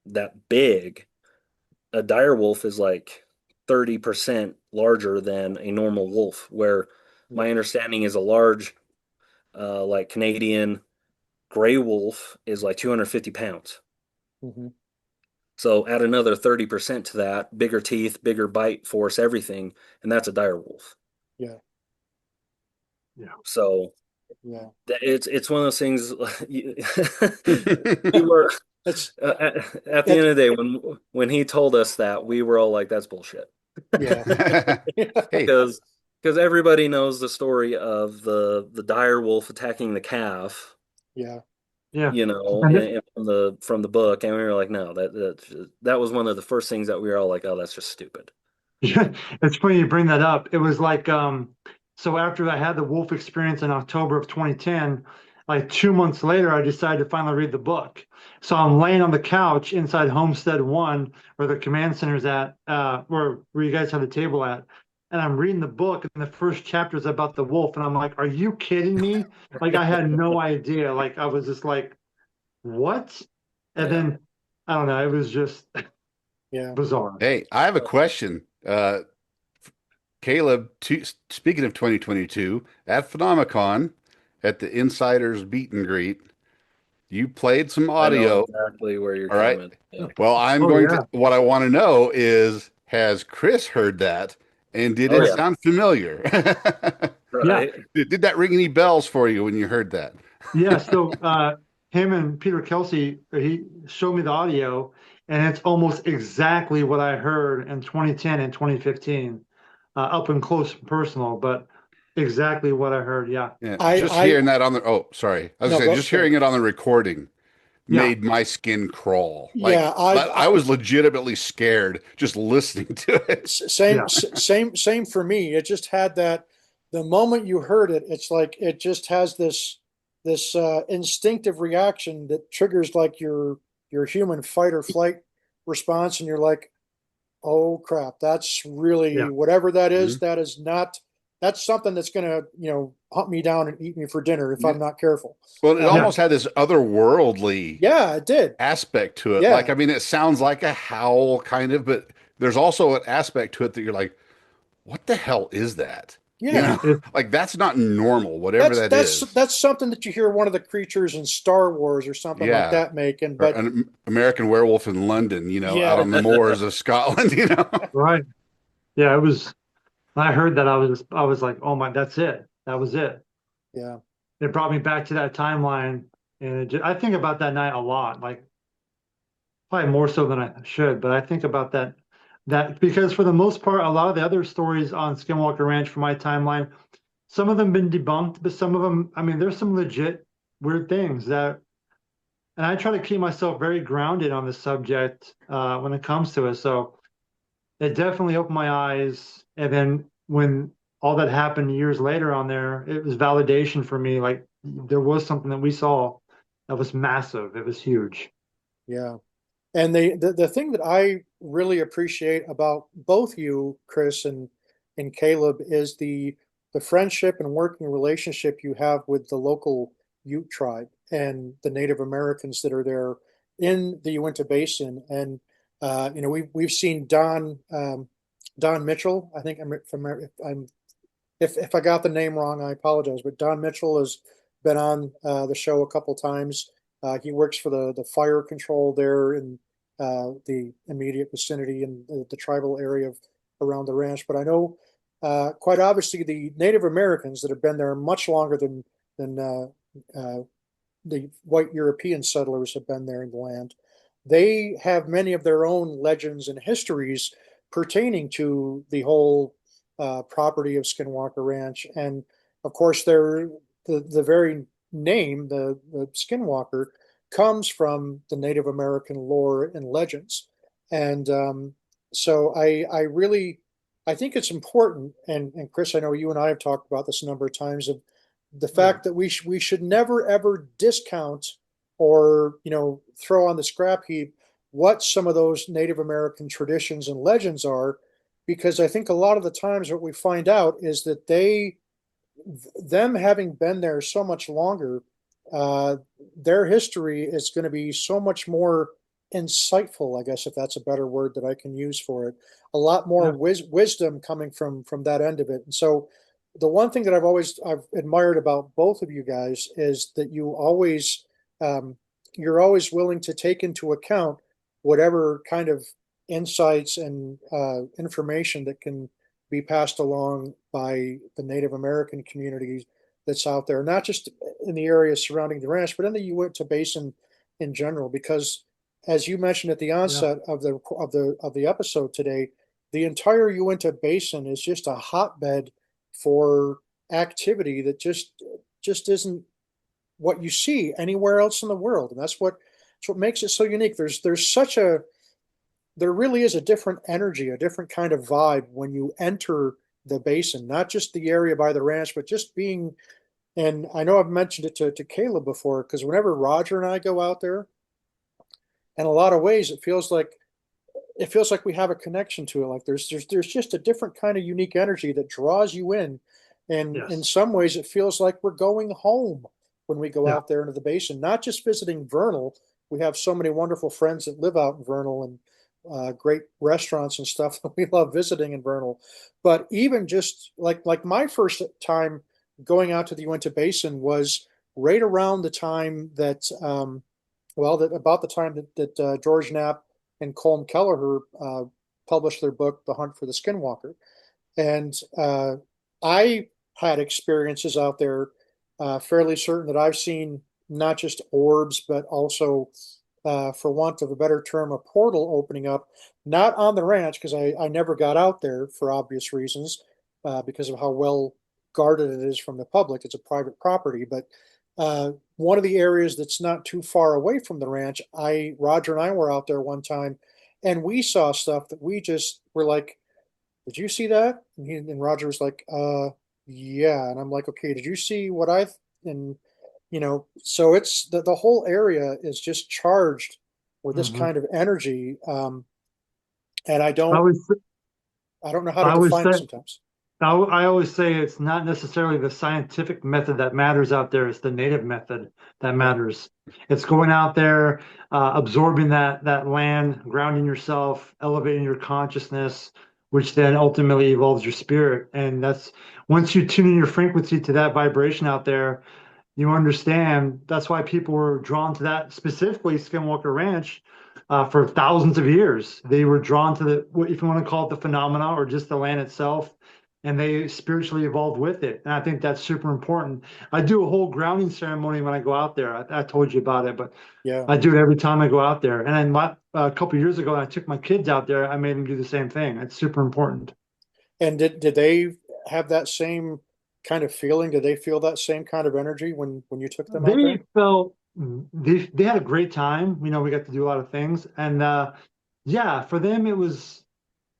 that big, a dire wolf is like 30% larger than a normal wolf, where Yep. my understanding is a large like Canadian gray wolf is like 250 pounds. Hmm. So add another 30% to that, bigger teeth, bigger bite force, everything, and that's a dire wolf. Yeah. Yeah. So Yeah. it's one of those things. We were It's at the end it. of the day when he told us that, we were all like, "That's bullshit," Yeah. Hey, because everybody knows the story of the dire wolf attacking the calf, Yeah. Yeah. And from the book, and we were like, "No, that was one of the first things that we were all like, oh, that's just stupid." yeah, it's funny you bring that up. It was like, so after I had the wolf experience in October of 2010, like 2 months later, I decided to finally read the book. So I'm laying on the couch inside Homestead One, where the command center's at, where you guys have the table at. And I'm reading the book, and the first chapter is about the wolf. And I'm like, are you kidding me? Like, I had no idea. Like, I was just like, what? And Yeah. then, I don't know, it was just Yeah. bizarre. hey, I have a question. Kaleb, speaking of 2022, at Phenomicon, at the Insiders Meet and Greet, you played some I know audio. exactly where you're All right. coming. Yeah. Well, Oh, yeah. what I want to know is, has Chris heard that? And did Oh it yeah. sound familiar? Yeah. Right. Did that ring any bells for you when you heard that? Yeah, so him and Peter Kelsey, he showed me the audio, and it's almost exactly what I heard in 2010 and 2015. up and close and personal, but exactly what I heard. Yeah. Yeah, I just I hearing that on the oh, sorry. I was no gonna say go just go ahead. hearing it on the recording Yeah. made my skin crawl. Yeah, Like I was legitimately scared just listening to it. same Yeah. same for me. It just had that the moment you heard it, it's like it just has this instinctive reaction that triggers like your human fight or flight response, and you're like, oh crap, that's Yeah. really whatever that is. Mhm. That is not that's something that's gonna hunt me down and eat me for dinner if Yeah. I'm not careful. Well, it Yeah. almost had this otherworldly Yeah, it did. aspect to it. Like, Yeah, I mean, it sounds like a howl kind of, but there's also an aspect to it that you're like, what the hell is that? You yeah. know, It, like that's not normal, whatever That's that that's is. that's something that you hear one of the creatures in Star Wars or something like Yeah. that making. Or But an American werewolf in London, out yeah, on the moors of Scotland, right. Yeah. It was, when I heard that, I was like, oh my, that's it. That was it. yeah, It brought me back to that timeline. And I think about that night a lot, like probably more so than I should, but I think about that because for the most part, a lot of the other stories on Skinwalker Ranch from my timeline, some of them been debunked, but some of them, I mean, there's some legit weird things that, and I try to keep myself very grounded on the subject when it comes to it. So it definitely opened my eyes. And then when all that happened years later on there, it was validation for me. Like there was something that we saw that was massive. It was huge. yeah. And the thing that I really appreciate about both you, Chris and Caleb, is the friendship and working relationship you have with the local Ute tribe and the Native Americans that are there in the Uinta Basin. And we've seen Don Mitchell. I think if I got the name wrong, I apologize. But Don Mitchell has been on the show a couple times. He works for the fire control there in the immediate vicinity and the tribal area around the ranch. But I know quite obviously the Native Americans that have been there much longer than the white European settlers have been there in the land. They have many of their own legends and histories pertaining to the whole property of Skinwalker Ranch. And of course, the very name, the Skinwalker, comes from the Native American lore and legends. And so I really I think it's important, and Chris, I know you and I have talked about this a number of times of the Oh, yeah. fact that we should never ever discount or throw on the scrap heap what some of those Native American traditions and legends are, because I think a lot of the times what we find out is that them having been there so much longer, uh, their history is going to be so much more insightful, I guess, if that's a better word that I can use for it. A lot more Yeah. wisdom coming from that end of it. And so, the one thing that I've admired about both of you guys is that um, you're always willing to take into account whatever kind of insights and information that can be passed along by the Native American community that's out there, not just in the areas surrounding the ranch, but in the Uinta Basin in general. Because, as you mentioned at the Yeah. onset of the episode today, the entire Uinta Basin is just a hotbed for activity that just isn't what you see anywhere else in the world, and that's what makes it so unique. There really is a different energy, a different kind of vibe when you enter the basin, not just the area by the ranch, but just being. And I know I've mentioned it to Caleb before, because whenever Roger and I go out there, in a lot of ways, it feels like we have a connection to it. Like there's just a different kind of unique energy that draws you in, and in Yes. some ways, it feels like we're going home when we go Yeah. out there into the basin, not just visiting Vernal. We have so many wonderful friends that live out in Vernal, and great restaurants and stuff that we love visiting in Vernal. But even just like my first time going out to the Uinta Basin was right around the time that about the time that George Knapp and Colm Kelleher published their book, The Hunt for the Skinwalker. And I had experiences out there, fairly certain that I've seen not just orbs, but also for want of a better term, a portal opening up, not on the ranch, because I never got out there for obvious reasons, because of how well guarded it is from the public. It's a private property, but one of the areas that's not too far away from the ranch, Roger and I were out there one time, and we saw stuff that we just were like, "Did you see that?" And Roger was like, yeah." And I'm like, "Okay, did you see what I?" And so it's the whole area is just charged with this Mhm. kind of energy, and I always, I don't know how to I always define say, it sometimes. I always say it's not necessarily the scientific method that matters out there. It's the native method that Yeah, matters. It's going out there, absorbing that land, grounding yourself, elevating your consciousness, which then ultimately evolves your spirit. And that's once you tune in your frequency to that vibration out there, you understand that's why people were drawn to that, specifically Skinwalker Ranch, for thousands of years. They were drawn to if you want to call it the phenomena or just the land itself, and they spiritually evolved with it. And I think that's super important. I do a whole grounding ceremony when I go out there. I told you about it, but yeah. I do it every time I go out there. And then a couple of years ago, I took my kids out there. I made them do the same thing. It's super important. And did they have that same kind of feeling? Did they feel that same kind of energy when you took them out They there? felt they had a great time. We got to do a lot of things, and yeah, for them it was.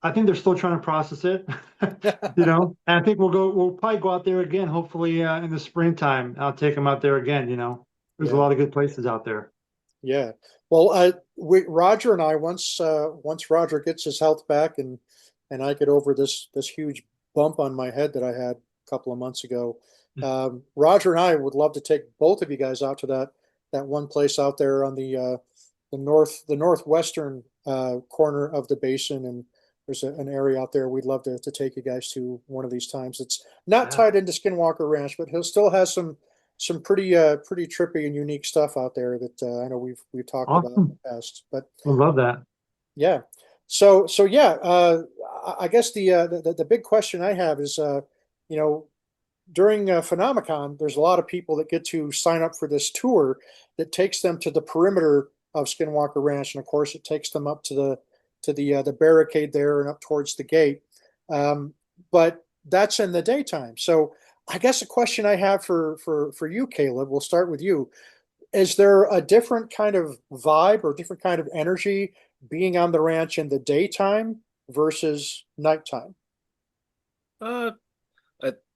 I think they're still trying to process it, And I think we'll probably go out there again, hopefully in the springtime. I'll take them out there again. There's a Yeah. lot of good places out there. Yeah. Well, Roger and I, once Roger gets his health back and I get over this huge bump on my head that I had a couple of months ago, Roger and I would love to take both of you guys out to that one place out there on the northwestern corner of the basin, and there's an area out there we'd love to take you guys to one of these times. It's not Yeah, tied into Skinwalker Ranch, but he'll still has some pretty trippy and unique stuff out there that I know we've talked about in awesome. the past. But I love that. yeah, so yeah, I guess the big question I have is, you know, during Phenomicon, there's a lot of people that get to sign up for this tour that takes them to the perimeter of Skinwalker Ranch, and of course, it takes them up to the barricade there and up towards the gate. But that's in the daytime. So I guess a question I have for you, Kaleb, we'll start with you. Is there a different kind of vibe or different kind of energy being on the ranch in the daytime versus nighttime? Uh,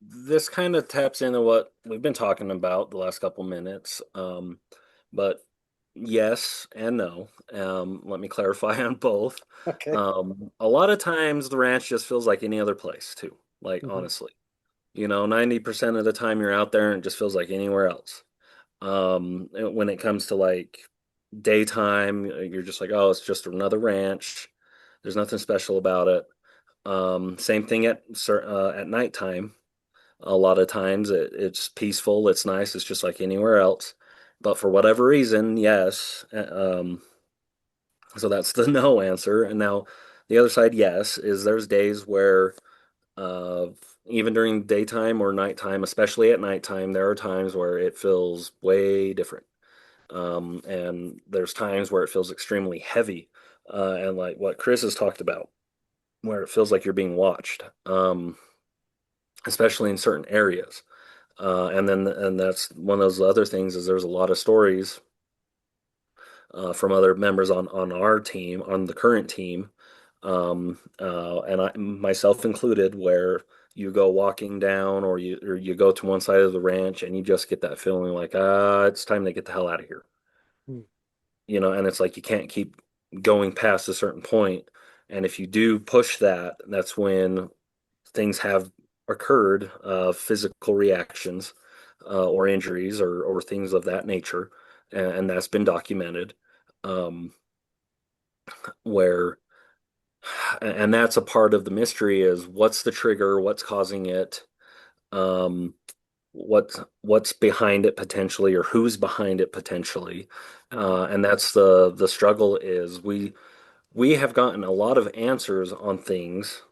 this kind of taps into what we've been talking about the last couple minutes. But yes and no. Let me clarify on both. Okay. A lot of times the ranch just feels like any other place too. Like Mhm. honestly, 90% of the time you're out there and it just feels like anywhere else. And when it comes to like daytime, you're just like, oh, it's just another ranch. There's nothing special about it. Same thing at nighttime. A lot of times it's peaceful, it's nice, it's just like anywhere else. But for whatever reason, yes. So that's the no answer. And now the other side, yes, is there's days where uh, even during daytime or nighttime, especially at nighttime, there are times where it feels way different. And there's times where it feels extremely heavy, and like what Chris has talked about, where it feels like you're being watched, especially in certain areas. And that's one of those other things is there's a lot of stories from other members on our team, on the current team, and I myself included, where you go walking down or you go to one side of the ranch and you just get that feeling like it's time to get the hell out of here. Hmm. And it's like you can't keep going past a certain point, and if you do push that, that's when things have occurred, physical reactions, or injuries or things of that nature, and that's been documented. Um, where and that's a part of the mystery is what's the trigger, what's causing it, um, what's behind it potentially, or who's behind it potentially, Mhm. and that's the struggle is we have gotten a lot of answers on things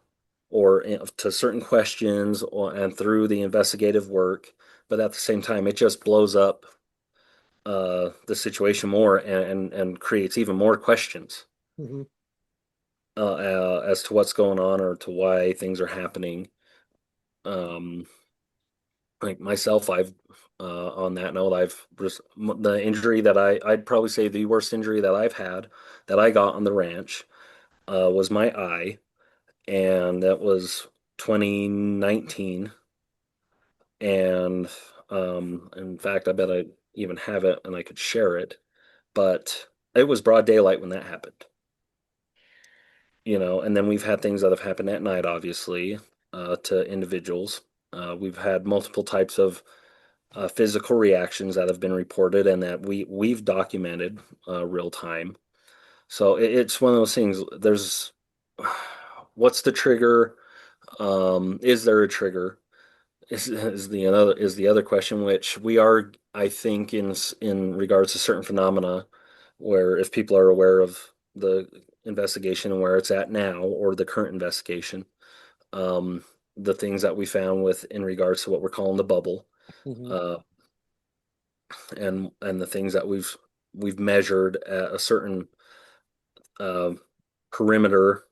or to certain questions and through the investigative work, but at the same time, it just blows up the situation more and creates even more questions Hmm. as to what's going on or to why things are happening. Um, like myself, I've on that note, the injury that I'd probably say the worst injury that I've had that I got on the ranch was my eye, and that was 2019. And in fact, I bet I even have it and I could share it. But it was broad daylight when that happened, and then we've had things that have happened at night, obviously, to individuals. We've had multiple types of physical reactions that have been reported and that we've documented real time. So it's one of those things. There's what's the trigger? Is there a trigger? Is the other question, which we are, I think, in regards to certain phenomena, where if people are aware of the investigation and where it's at now, or the current investigation, um, the things that we found with in regards to what we're calling the bubble, Hmm. uh, and the things that we've measured at a certain uh, perimeter,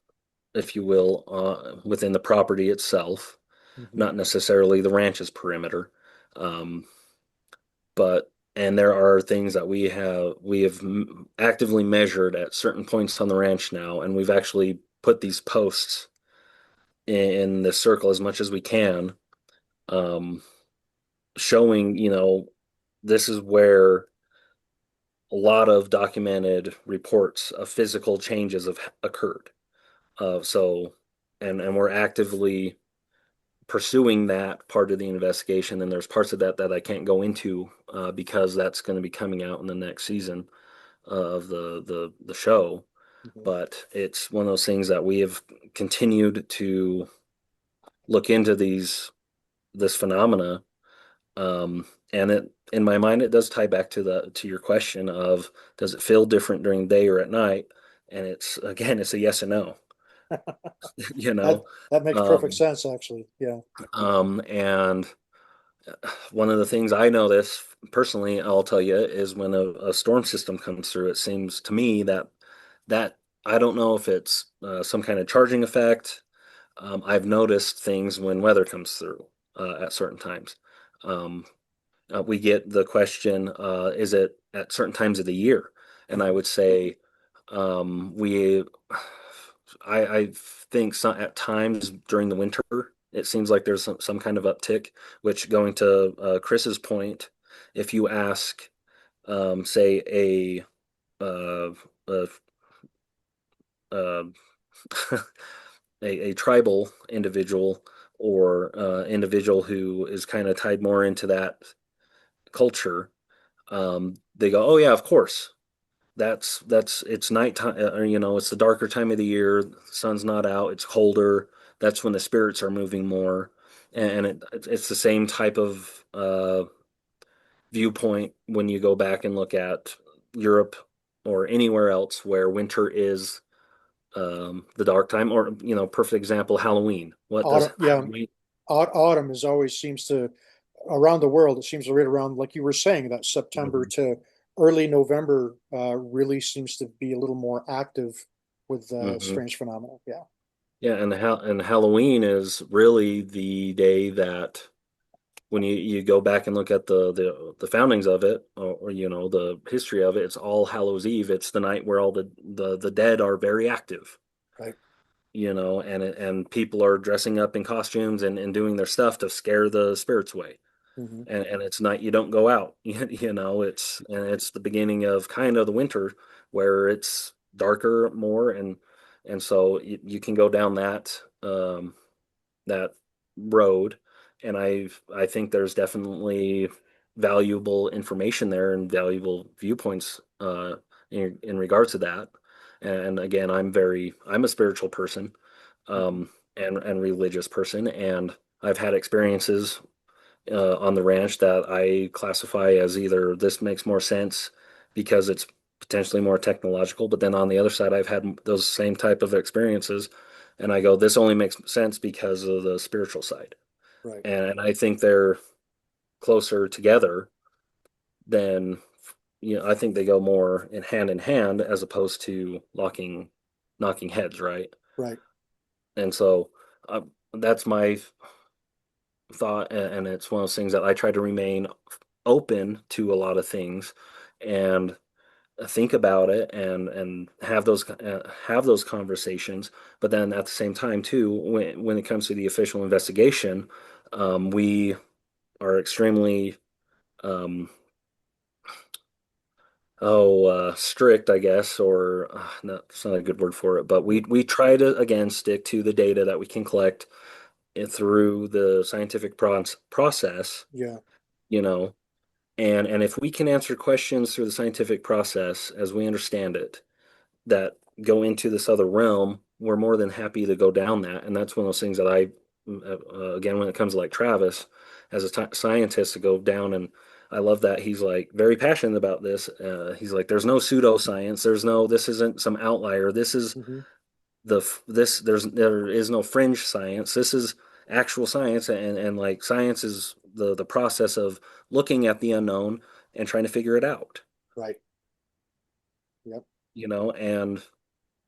if you will, within the property itself, Hmm. not necessarily the ranch's perimeter. Um, but and there are things that we have actively measured at certain points on the ranch now, and we've actually put these posts in the circle as much as we can, um, showing this is where a lot of documented reports of physical changes have occurred. So, and we're actively pursuing that part of the investigation. And there's parts of that I can't go into because that's going to be coming out in the next season of the show. Hmm. But it's one of those things that we have continued to look into this phenomena, and it in my mind it does tie back to your question of does it feel different during the day or at night, and it's a yes and no. you That know that makes perfect um, sense, actually. Yeah. and one of the things I notice personally, I'll tell you, is when a storm system comes through, it seems to me that I don't know if it's some kind of charging effect. I've noticed things when weather comes through at certain times. Um, we get the question, is it at certain times of the year? And I Hmm. would say we I think at times during the winter, it seems like there's some kind of uptick, which going to Chris's point, if you ask, say, uh, a, uh, a tribal individual or individual who is kind of tied more into that culture, they go, "Oh yeah, of course. That's it's nighttime, or, it's the darker time of the year. The sun's not out. It's colder. That's when the spirits are moving more, and it's the same type of viewpoint when you go back and look at Europe or anywhere else where winter is the dark time, or perfect example, Halloween. What does Autumn, yeah. Halloween? Autumn is always seems to around the world. It seems right around, like you were saying, that September Mhm. to early November really seems to be a little more active with Mhm. strange phenomena. Yeah. Yeah, and Halloween is really the day that when you go back and look at the foundings of it, or the history of it, it's All Hallows Eve. It's the night where all the dead are very active, Right. and people are dressing up in costumes and doing their stuff to scare the spirits away. Hmm. And it's night you don't go out. It's the beginning of kind of the winter where it's darker more, and so you can go down that road, and I think there's definitely valuable information there and valuable viewpoints in regards to that. And again, I'm a spiritual person, Hmm. and religious person, and I've had experiences on the ranch that I classify as either this makes more sense because it's potentially more technological, but then on the other side, I've had those same type of experiences, and I go, this only makes sense because of the spiritual side, Right. and I think they're closer together than I think they go more in hand as opposed to knocking heads, right? Right. And so that's my thought, and it's one of those things that I try to remain open to a lot of things and think about it and have those conversations. But then at the same time, too, when it comes to the official investigation, we are extremely um, strict, I guess, or no, it's not a good word for it, but we try to again stick to the data that we can collect through the scientific process, Yeah. you know, and if we can answer questions through the scientific process as we understand it that go into this other realm, we're more than happy to go down that. And that's one of those things that again, when it comes to like Travis, as a scientist, to go down and I love that he's like very passionate about this. He's like, there's no pseudoscience. This isn't some outlier. This is Hmm. there is no fringe science. This is actual science. And like science is the process of looking at the unknown and trying to figure it out, Right. Yep.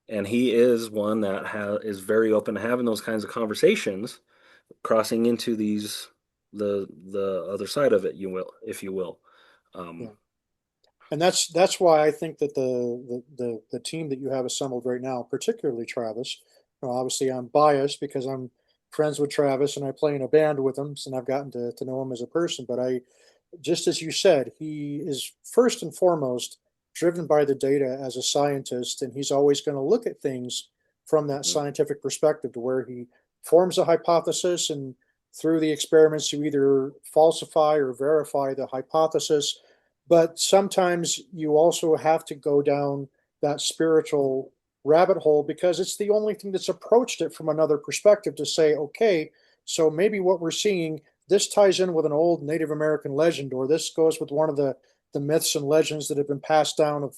and he is one that is very open to having those kinds of conversations, crossing into the other side of it, you will, if you will. Um, Yeah. And that's why I think that the team that you have assembled right now, particularly Travis, obviously I'm biased because I'm friends with Travis and I play in a band with him, and I've gotten to know him as a person. But I, just as you said, he is first and foremost driven by the data as a scientist, and he's always going to look at things from that mhm. scientific perspective, to where he forms a hypothesis, and through the experiments, you either falsify or verify the hypothesis. But sometimes you also have to go down that spiritual rabbit hole, because it's the only thing that's approached it from another perspective, to say, okay, so maybe what we're seeing, this ties in with an old Native American legend, or this goes with one of the myths and legends that have been passed down of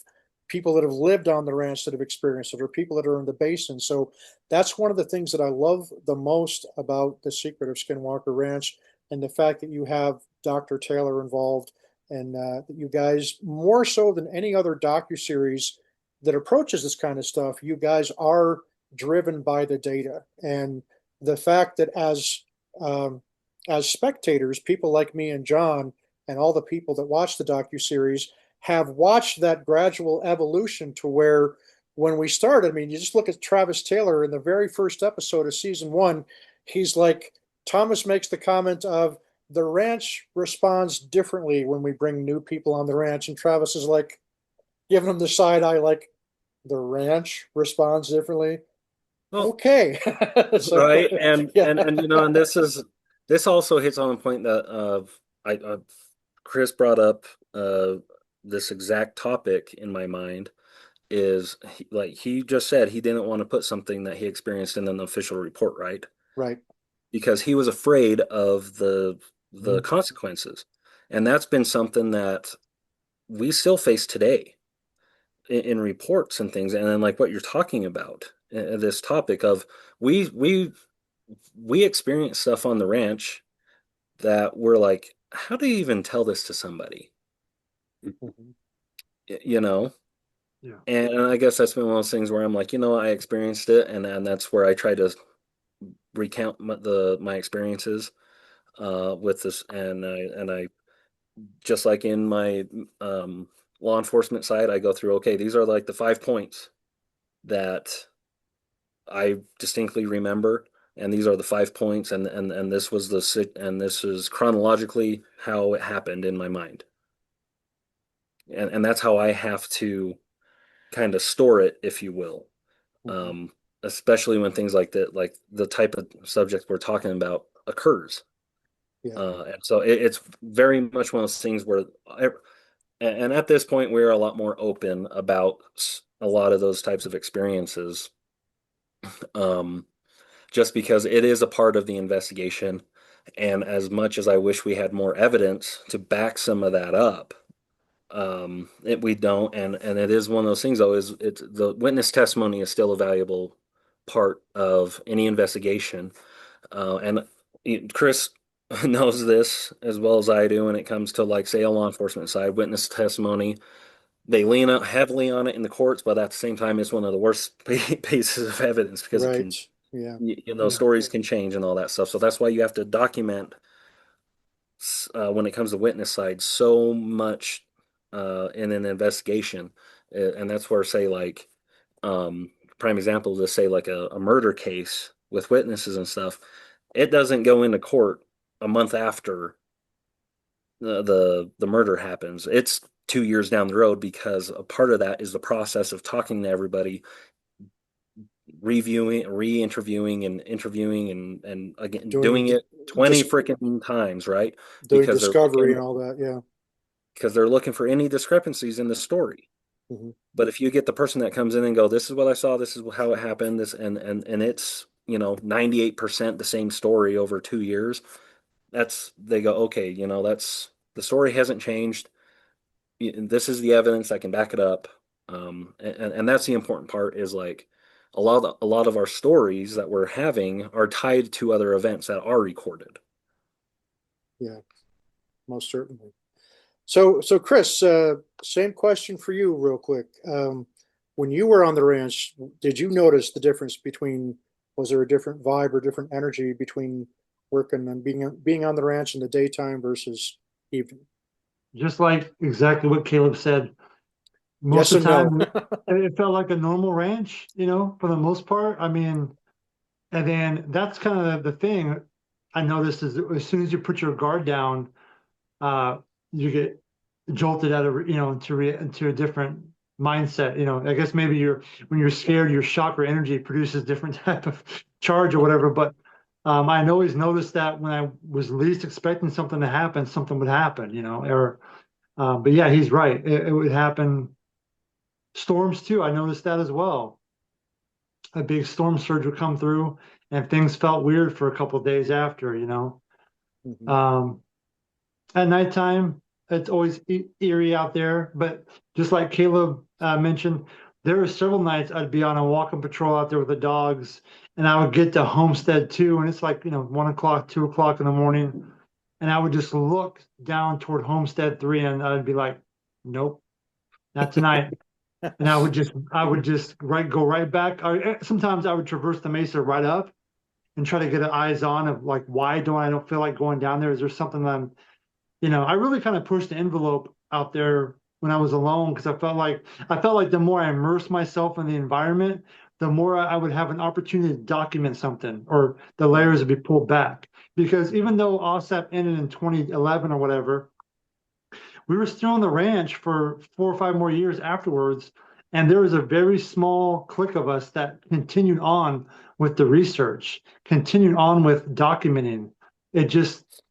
people that have lived on the ranch that have experienced it, or people that are in the basin. So that's one of the things that I love the most about the secret of Skinwalker Ranch, and the fact that you have Dr. Taylor involved, and that you guys, more so than any other docu-series that approaches this kind of stuff, you guys are driven by the data, and the fact that um, as spectators, people like me and John, and all the people that watch the docu-series, have watched that gradual evolution, to where when we started, I mean, you just look at Travis Taylor in the very first episode of season one, he's like, Thomas makes the comment of, the ranch responds differently when we bring new people on the ranch. And Travis is like, giving him the side eye, like, the ranch responds differently. Well, Okay. So, right, and yeah. and and this also hits on the point that Chris brought up uh, this exact topic in my mind is like he just said he didn't want to put something that he experienced in an official report, right? Right. Because he was afraid of the Mhm. consequences. And that's been something that we still face today in reports and things. And then like what you're talking about, this topic of we we we experience stuff on the ranch that we're like, how do you even tell this to somebody? Mhm. You know? Yeah. And I guess that's been one of those things where I'm like, I experienced it, and that's where I try to recount my experiences with this, and I just like in my law enforcement side, I go through, okay, these are like the 5 points that I distinctly remember, and these are the 5 points, and this was and this is chronologically how it happened in my mind, and that's how I have to kind of store it, if you will, Mhm. um, especially when things like that, like the type of subject we're talking about, occurs. Yeah. And so it's very much one of those things where and at this point we're a lot more open about a lot of those types of experiences, um, just because it is a part of the investigation, and as much as I wish we had more evidence to back some of that up, we don't, and it is one of those things, though, is it's the witness testimony is still a valuable part of any investigation, and Chris knows this as well as I do when it comes to, like, say, a law enforcement side, witness testimony. They lean out heavily on it in the courts, but at the same time, it's one of the worst pieces of evidence because it Right. can, Yeah. Yeah. stories can change and all that stuff. So that's why you have to document, when it comes to witness side, so much in an investigation. And that's where, say, like, prime example, to say, like, a murder case with witnesses and stuff, it doesn't go into court a month after the murder happens. It's 2 years down the road because a part of that is the process of talking to everybody, reviewing, re-interviewing, and interviewing, and again Doing doing d- it 20 just freaking times, right? doing Because discovery and all that. Yeah. they're looking for any discrepancies in the story. Hmm. But if you get the person that comes in and go, this is what I saw, this is how it happened, this, and it's, 98% the same story over 2 years, they go, okay, that's, the story hasn't changed. This is the evidence that can back it up. And that's the important part, is like a lot of our stories that we're having are tied to other events that are recorded. Yeah. Most certainly. So Chris, same question for you, real quick. When you were on the ranch, did you notice the difference between? Was there a different vibe or different energy between working and being on the ranch in the daytime versus evening? Just like exactly what Caleb said. Most Yes of the and no. time, it felt like a normal ranch, for the most part. I mean, and then that's kind of the thing I noticed is that as soon as you put your guard down, you get jolted out of, into a different mindset. I guess maybe when you're scared, your chakra energy produces different type of charge or whatever. But I always noticed that when I was least expecting something to happen, something would happen, but yeah, he's right. It would happen. Storms too. I noticed that as well. A big storm surge would come through, and things felt weird for a couple of days after. Mhm. Um, at nighttime, it's always eerie out there. But just like Caleb mentioned, there were several nights I'd be on a walking patrol out there with the dogs, and I would get to Homestead 2, and it's like 1 o'clock, 2 o'clock in the morning, and I would just look down toward Homestead 3, and I'd be like, nope, not tonight. And I would just go right back. Sometimes I would traverse the mesa right up and try to get an eyes on of like, why don't feel like going down there? Is there something that I really kind of pushed the envelope out there when I was alone, because I felt like the more I immersed myself in the environment, the more I would have an opportunity to document something, or the Right. layers would be pulled back. Because even though OSAP ended in 2011 or whatever, we were still on the ranch for 4 or 5 more years afterwards. And there was a very small clique of us that continued on with the research, continued on with documenting. It just,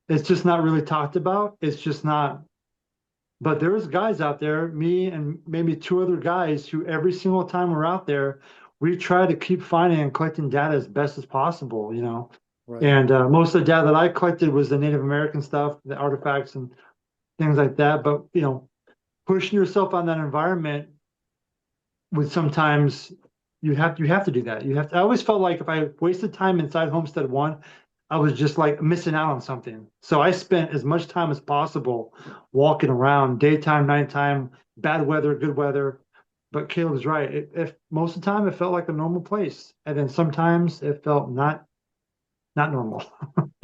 it's just not really talked about. It's just not. But there was guys out there, me and maybe two other guys, who every single time we're out there, we try to keep finding and collecting data as best as possible. Right. And most of the data that I collected was the Native American stuff, the artifacts and things like that. But pushing yourself on that environment would sometimes, you have to do that. I always felt like if I wasted time inside Homestead 1, I was just like missing out on something. So I spent as much time as possible walking around, daytime, nighttime, bad weather, good weather. But Caleb's right. If most of the time it felt like a normal place, and then sometimes it felt not normal.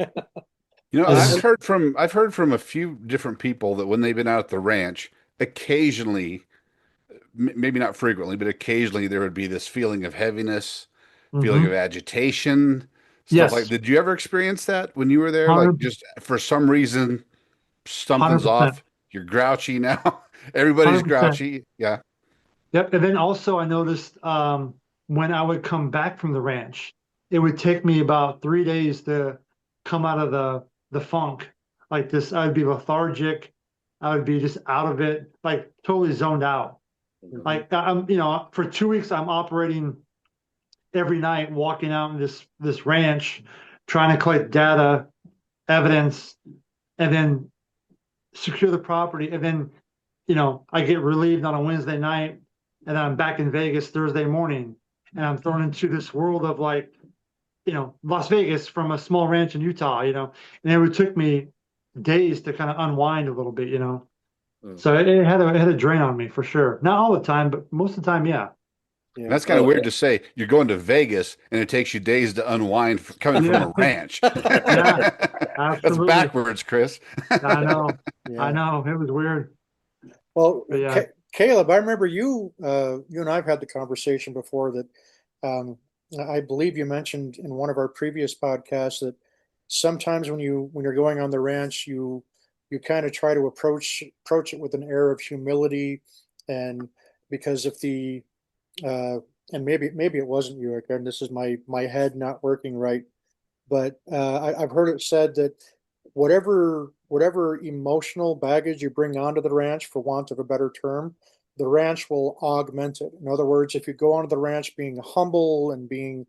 I've And heard from a few different people that when they've been out at the ranch, occasionally, maybe not frequently, but occasionally there would be this feeling of heaviness, feeling of Hmm. agitation, stuff like. Yes, Did you ever experience that when you were there? Like 100, just for some reason, something's 100%, off. You're grouchy now. Everybody's 100%. grouchy. Yeah. Yep. And then also I noticed when I would come back from the ranch, it would take me about 3 days to come out of the funk. Like this, I would be lethargic. I would be just out of it, like totally zoned out. Mhm. Like for 2 weeks, I'm operating every night, walking out in this ranch, trying to collect data, evidence, and then secure the property. And then, I get relieved on a Wednesday night, and then I'm back in Vegas Thursday morning, and I'm thrown into this world of like Las Vegas from a small ranch in Utah, and it would took me days to kind of unwind a little bit. Mm. So it had a drain on me for sure. Not all the time, but most of the time, yeah. Yeah. And that's kind of Oh, weird to say. You're going to Vegas and it takes you days to unwind coming from Yeah, a ranch. yeah, That's absolutely. backwards, Chris. I know. I Yeah. know. It was weird. Well, But yeah. Kaleb, I remember you and I've had the conversation before that um, I believe you mentioned in one of our previous podcasts that sometimes when you're going on the ranch, you kind of try to approach it with an air of humility, and because if the and maybe it wasn't you again. This is my head not working right, but I've heard it said that whatever emotional baggage you bring onto the ranch, for want of a better term, the ranch will augment it. In other words, if you go onto the ranch being humble and being,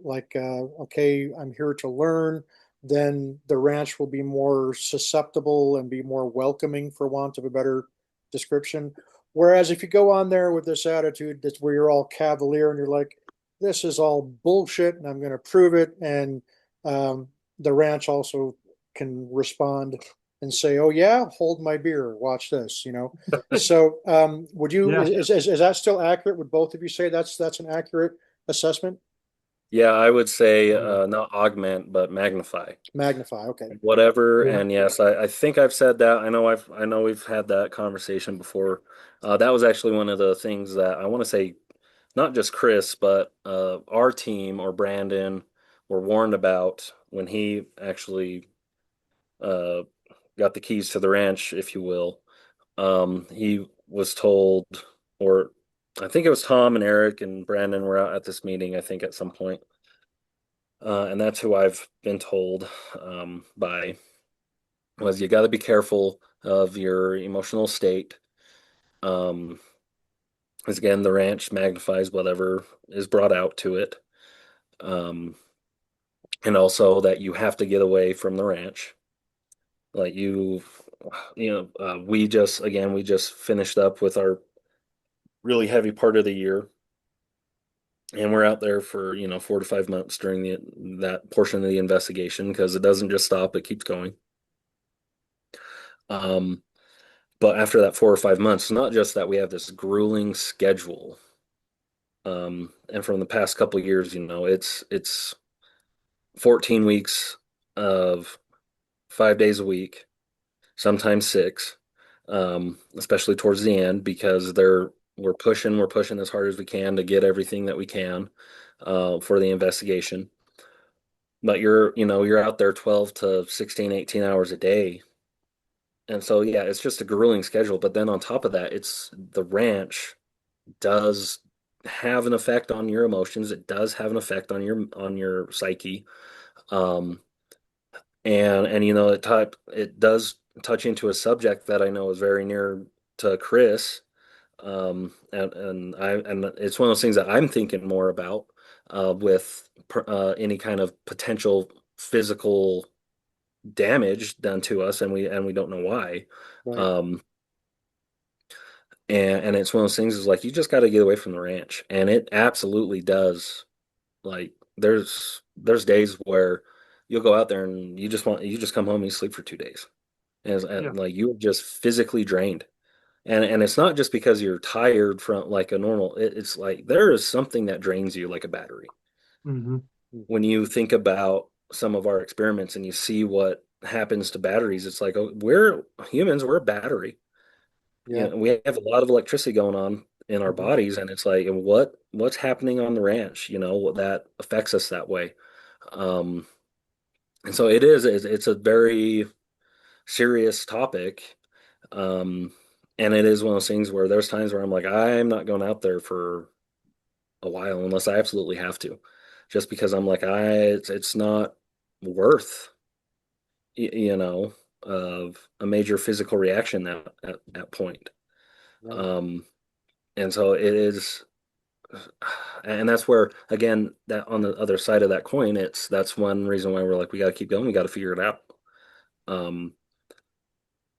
like okay, I'm here to learn, then the ranch will be more susceptible and be more welcoming, for want of a better description. Whereas if you go on there with this attitude that's where you're all cavalier and you're like, this is all bullshit and I'm going to prove it, and the ranch also can respond and say, "Oh yeah, hold my beer, watch this." So would you Yeah. is that still accurate? Would both of you say that's an accurate assessment? yeah, I would say not augment, but magnify. Magnify. Okay. Whatever. Yeah. And yes, I think I've said that. I know we've had that conversation before. That was actually one of the things that I want to say, not just Chris, but our team or Brandon were warned about when he actually uh, got the keys to the ranch, if you will. He was told, or I think it was Tom and Eric and Brandon were out at this meeting, I think at some point. And that's who I've been told by was you got to be careful of your emotional state. Um, because again, the ranch magnifies whatever is brought out to it. Um, and also that you have to get away from the ranch. Like we just finished up with our really heavy part of the year, and we're out there for 4 to 5 months during that portion of the investigation because it doesn't just stop; it keeps going. Um, but after that 4 or 5 months, it's not just that we have this grueling schedule. And from the past couple of years, it's 14 weeks of 5 days a week, sometimes six, especially towards the end because we're pushing as hard as we can to get everything that we can for the investigation. But you're out there 12 to 16, 18 hours a day. And so yeah, it's just a grueling schedule. But then on top of that, it's the ranch does have an effect on your emotions. It does have an effect on your psyche. Um, and it does touch into a subject that I know is very near to Chris. And it's one of those things that I'm thinking more about with any kind of potential physical damage done to us, and we don't know why. Right. Um, and it's one of those things is like you just got to get away from the ranch, and it absolutely does. Like there's days where you'll go out there and you just come home and you sleep for 2 days, Yeah. and like you're just physically drained. And it's not just because you're tired from like a normal. It's like there is something that drains you like a battery. Hmm. When you think about some of our experiments and you see what happens to batteries, it's like, oh, we're humans, we're a battery. Yeah. We have a lot of electricity going on in our Mhm. bodies, and it's like, and what's happening on the ranch, that affects us that way. Um, and so it's a very serious topic. Um, and it is one of those things where there's times where I'm like, I'm not going out there for a while unless I absolutely have to, just because I'm like, it's not worth, you know, of a major physical reaction at that point. Right. Um, and so it is, and that's where again that on the other side of that coin, that's one reason why we're like, we got to keep going, we got to figure it out. Um,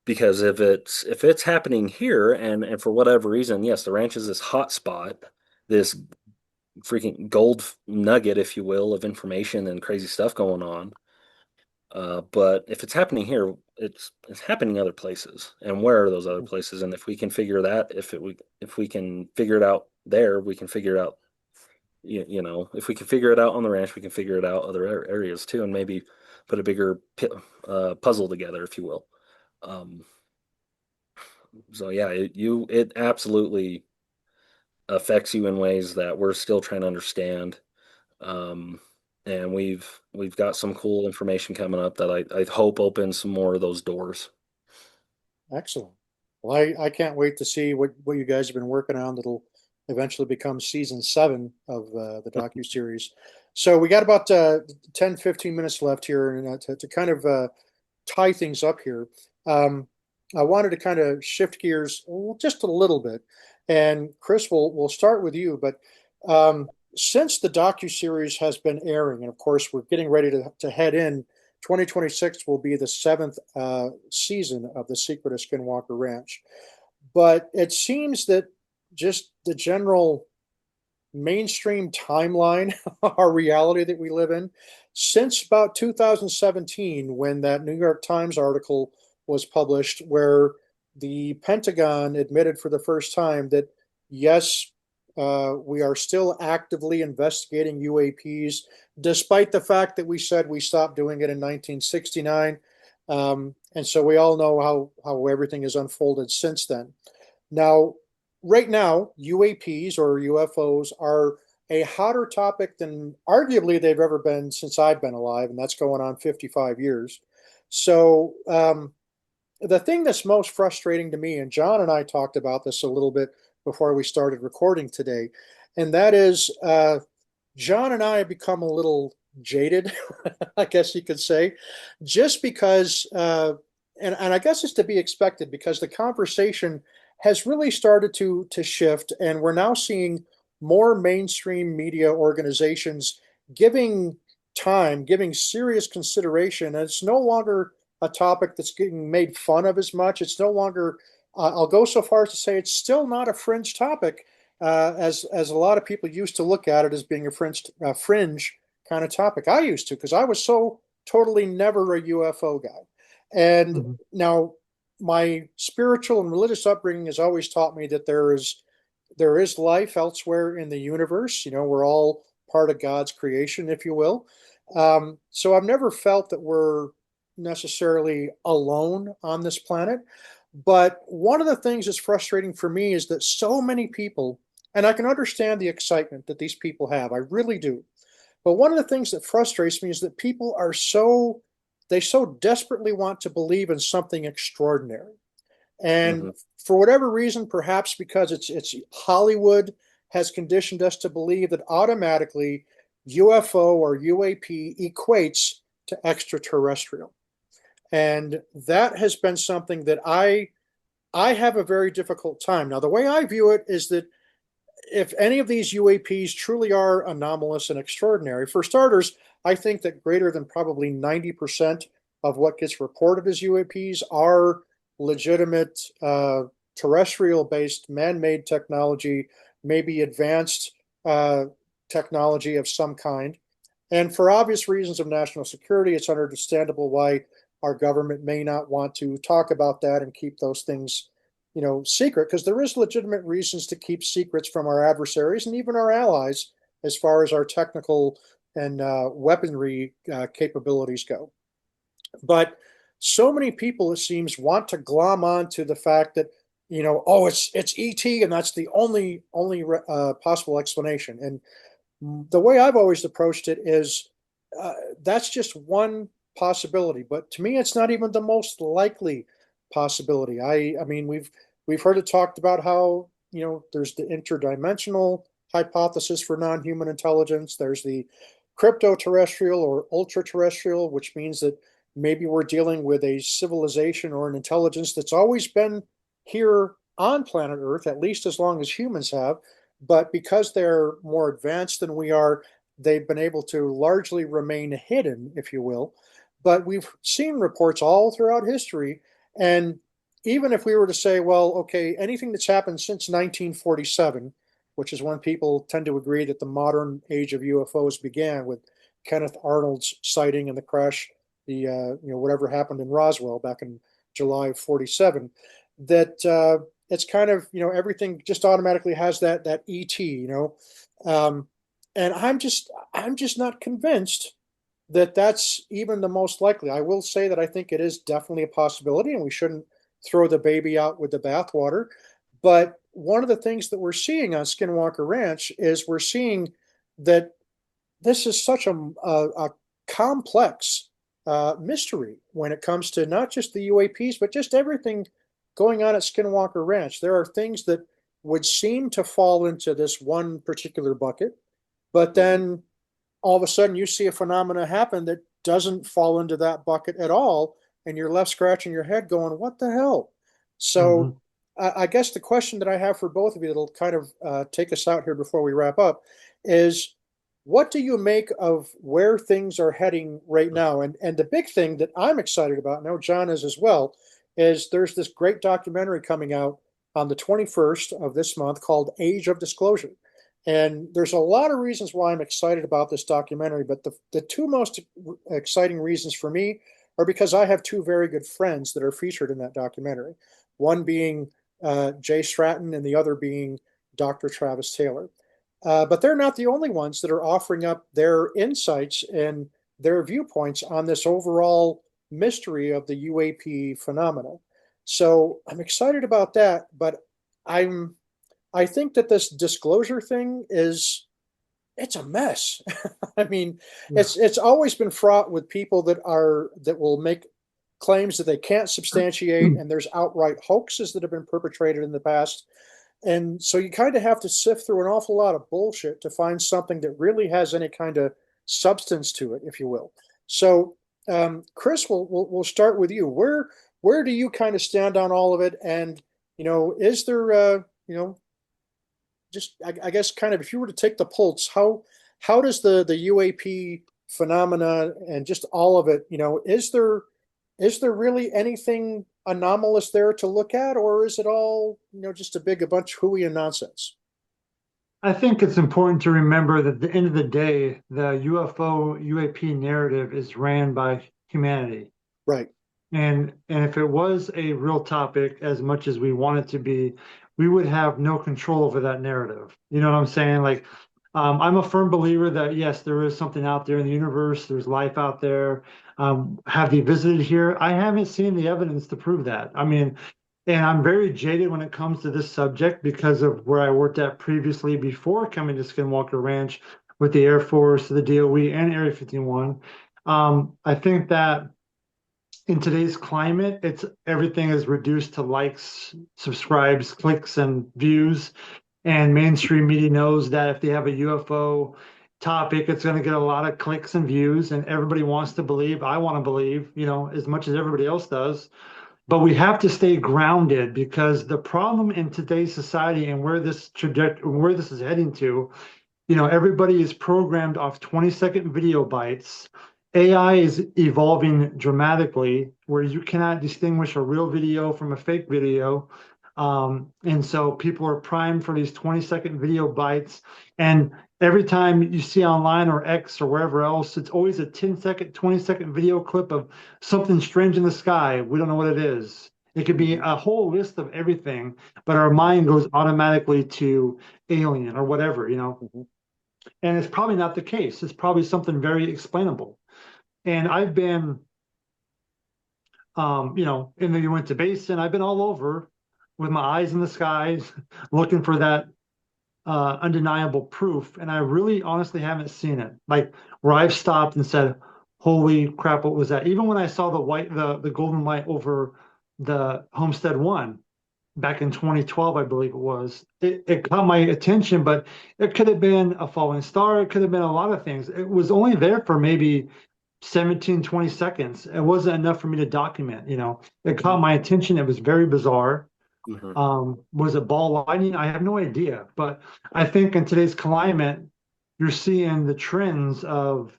because if it's happening here and for whatever reason, yes, the ranch is this hot spot, this freaking gold nugget, if you will, of information and crazy stuff going on. But if it's happening here, it's happening other places. And where are those other places? And if we can figure that, if we can figure it out there, we can figure it out. You know, if we can figure it out on the ranch, we can figure it out other areas too, and maybe put a bigger puzzle together, if you will. So yeah, it absolutely affects you in ways that we're still trying to understand. Um, and we've got some cool information coming up that I hope opens some more of those doors. Excellent. Well, I can't wait to see what you guys have been working on that'll eventually become season 7 of the docuseries. So we got about 10, 15 minutes left here, and to kind of tie things up here, I wanted to kind of shift gears just a little bit. And Chris, we'll start with you. But since the docuseries has been airing, and of course we're getting ready to head in, 2026 will be the 7th season of The Secret of Skinwalker Ranch. But it seems that just the general mainstream timeline, our reality that we live in, since about 2017, when that New York Times article was published, where the Pentagon admitted for the first time that, yes, we are still actively investigating UAPs, despite the fact that we said we stopped doing it in 1969. And so we all know how everything has unfolded since then. Now, right now, UAPs or UFOs are a hotter topic than arguably they've ever been since I've been alive, and that's going on 55 years. So, the thing that's most frustrating to me, and John and I talked about this a little bit before we started recording today, and that is John and I have become a little jaded, I guess you could say, just because, and I guess it's to be expected because the conversation has really started to shift, and we're now seeing more mainstream media organizations giving giving serious consideration, and it's no longer a topic that's getting made fun of as much. It's no longer, I'll go so far as to say, it's still not a fringe topic, as a lot of people used to look at it as being a fringe kind of topic. I used to, because I was so totally never a UFO guy. And now my spiritual and religious upbringing has always taught me that there is life elsewhere in the universe. You know, we're all part of God's creation, if you will. So I've never felt that we're necessarily alone on this planet. But one of the things that's frustrating for me is that so many people, and I can understand the excitement that these people have, I really do. But one of the things that frustrates me is that people they so desperately want to believe in something extraordinary. And for whatever reason, perhaps because it's Hollywood has conditioned us to believe that automatically UFO or UAP equates to extraterrestrial. And that has been something that I have a very difficult time. Now, the way I view it is that if any of these UAPs truly are anomalous and extraordinary, for starters, I think that greater than probably 90% of what gets reported as UAPs are legitimate terrestrial-based man-made technology, maybe advanced technology of some kind. And for obvious reasons of national security, it's understandable why our government may not want to talk about that and keep those things, secret, because there is legitimate reasons to keep secrets from our adversaries and even our allies as far as our technical and weaponry capabilities go. But so many people, it seems, want to glom on to the fact that, oh, it's ET and that's the only possible explanation. And the way I've always approached it is that's just one possibility, but to me, it's not even the most likely possibility. I mean, we've heard it talked about how there's the interdimensional hypothesis for non-human intelligence. There's the crypto-terrestrial or ultra-terrestrial, which means that maybe we're dealing with a civilization or an intelligence that's always been here on planet Earth, at least as long as humans have. But because they're more advanced than we are, they've been able to largely remain hidden, if you will. But we've seen reports all throughout history. And even if we were to say, well, okay, anything that's happened since 1947, which is when people tend to agree that the modern age of UFOs began with Kenneth Arnold's sighting and the crash, whatever happened in Roswell back in July of '47. That it's kind of, everything just automatically has that ET. And I'm just not convinced that that's even the most likely. I will say that I think it is definitely a possibility, and we shouldn't throw the baby out with the bathwater. But one of the things that we're seeing on Skinwalker Ranch is we're seeing that this is such a complex mystery when it comes to not just the UAPs, but just everything going on at Skinwalker Ranch. There are things that would seem to fall into this one particular bucket, but then all of a sudden you see a phenomena happen that doesn't fall into that bucket at all, and you're left scratching your head going, what the hell? So I guess the question that I have for both of you that'll kind of take us out here before we wrap up is, what do you make of where things are heading right now? And the big thing that I'm excited about, I know John is as well, is there's this great documentary coming out on the 21st of this month called Age of Disclosure. And there's a lot of reasons why I'm excited about this documentary, but the two most exciting reasons for me are because I have two very good friends that are featured in that documentary. One being Jay Stratton and the other being Dr. Travis Taylor. But they're not the only ones that are offering up their insights and their viewpoints on this overall mystery of the UAP phenomena. So I'm excited about that, but I think that this disclosure thing it's a mess. I mean, it's always been fraught with people that will make claims that they can't substantiate, and there's outright hoaxes that have been perpetrated in the past. And so you kind of have to sift through an awful lot of bullshit to find something that really has any kind of substance to it, if you will. So, Chris, we'll start with you. Where do you kind of stand on all of it? And is there just I guess kind of, if you were to take the pulse, how does the UAP phenomena and just all of it, is there really anything anomalous there to look at, or is it all, just a bunch of hooey and nonsense? I think it's important to remember that at the end of the day, the UFO UAP narrative is ran by humanity. Right. And if it was a real topic, as much as we want it to be, we would have no control over that narrative. You know what I'm saying? Like, I'm a firm believer that yes, there is something out there in the universe. There's life out there. Have they visited here? I haven't seen the evidence to prove that. I mean, and I'm very jaded when it comes to this subject because of where I worked at previously before coming to Skinwalker Ranch with the Air Force, the DOE, and Area 51. I think that in today's climate, everything is reduced to likes, subscribes, clicks, and views. And mainstream media knows that if they have a UFO topic, it's going to get a lot of clicks and views, and everybody wants to believe. I want to believe, as much as everybody else does. But we have to stay grounded, because the problem in today's society and where this is heading to, everybody is programmed off 20-second video bites. AI is evolving dramatically where you cannot distinguish a real video from a fake video. And so people are primed for these 20-second video bites. And every time you see online or X or wherever else, it's always a 10-second, 20-second video clip of something strange in the sky. We don't know what it is. It could be a whole list of everything, but our mind goes automatically to alien or whatever, And it's probably not the case. It's probably something very explainable. And I've been, in the Uinta Basin. I've been all over with my eyes in the skies, looking for that undeniable proof. And I really honestly haven't seen it. Like where I've stopped and said, holy crap, what was that? Even when I saw the golden light over the Homestead One back in 2012, I believe it was, it caught my attention, but it could have been a falling star. It could have been a lot of things. It was only there for maybe 17, 20 seconds. It wasn't enough for me to document, It caught my attention. It was very bizarre. Was it ball lightning? I have no idea. But I think in today's climate, you're seeing the trends of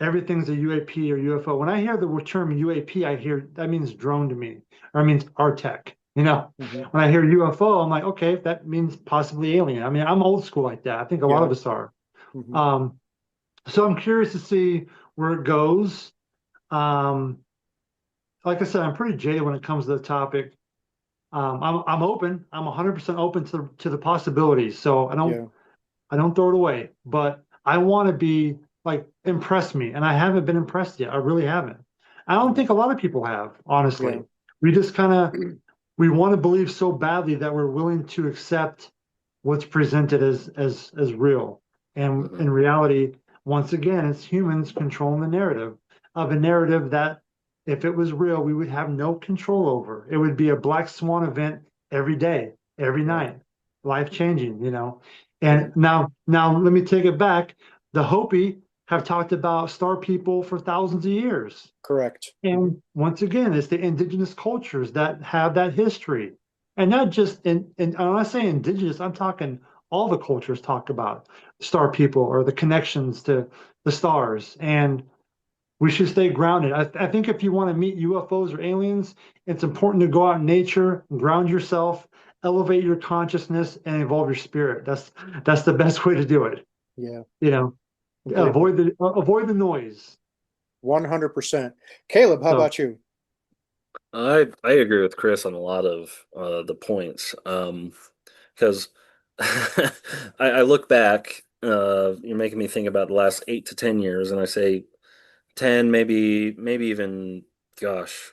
everything's a UAP or UFO. When I hear the term UAP, I hear that means drone to me, or it means RTEC. You know, Mhm. when I hear UFO, I'm like, okay, that means possibly alien. I mean, I'm old school like that. I think a lot Yeah. of us are. Mhm. Um, so I'm curious to see where it goes. Um, like I said, I'm pretty jaded when it comes to the topic. I'm open. I'm 100% open to the possibilities. So Yeah. I don't throw it away, but I want to be like impress me, and I haven't been impressed yet. I really haven't. I don't Yeah. think a lot of people have, Yeah. honestly. We just kind of we want to believe so badly that we're willing to accept what's presented as real. And Mhm. in reality, once again, it's humans controlling the narrative of a narrative that if it was real, we would have no control over. It would be a black swan event every day, every Right. night, life changing, you know. Yeah. And now let me take it back. The Hopi have talked about star people for thousands of years. Correct. Mhm. And once again, it's the indigenous cultures that have that history. And not just in when I say indigenous, I'm talking all the cultures talk about star people or the connections to the stars. And we should stay grounded. I think if you want to meet UFOs or aliens, it's important to go out in nature, ground yourself, elevate your consciousness, and evolve your spirit. That's the best way to do it. Yeah. You know, Completely. avoid the noise. 100%. Kaleb, how So about you? I agree with Chris on a lot of the points. Because I look back, you're making me think about the last 8 to 10 years, and I say 10, maybe even, gosh,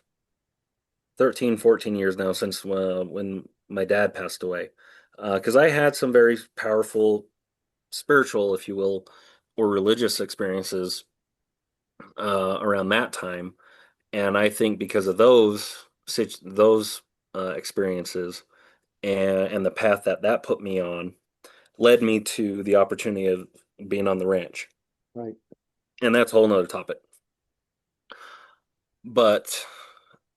13, 14 years now since when my dad passed away. Because I had some very powerful spiritual, if you will, or religious experiences around that time. And I think because of those experiences and the path that that put me on led me to the opportunity of being on the ranch. Right. And that's a whole nother topic. But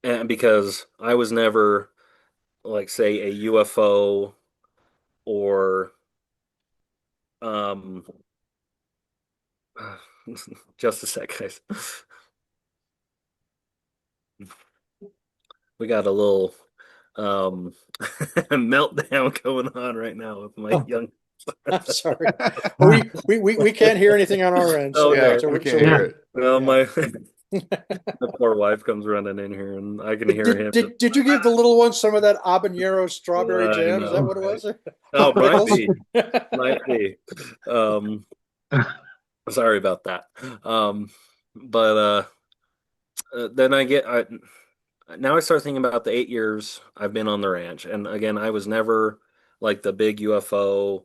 and because I was never like say a UFO or um just a sec, guys. We got a little meltdown going on right now with my Oh, young. I'm sorry. Well, we can't hear anything on our end, so Yeah, Okay. so we we, so can't we hear yeah. it. Well, yeah. my the poor wife comes running in here, and I can Did, hear did him. did did you give the little one some of that habanero strawberry I jam? Is that know, what it right? was? Oh, might Pickles? be, might be. Um, Sorry about that. Um, but then I now I start thinking about the 8 years I've been on the ranch, and again, I was never like the big UFO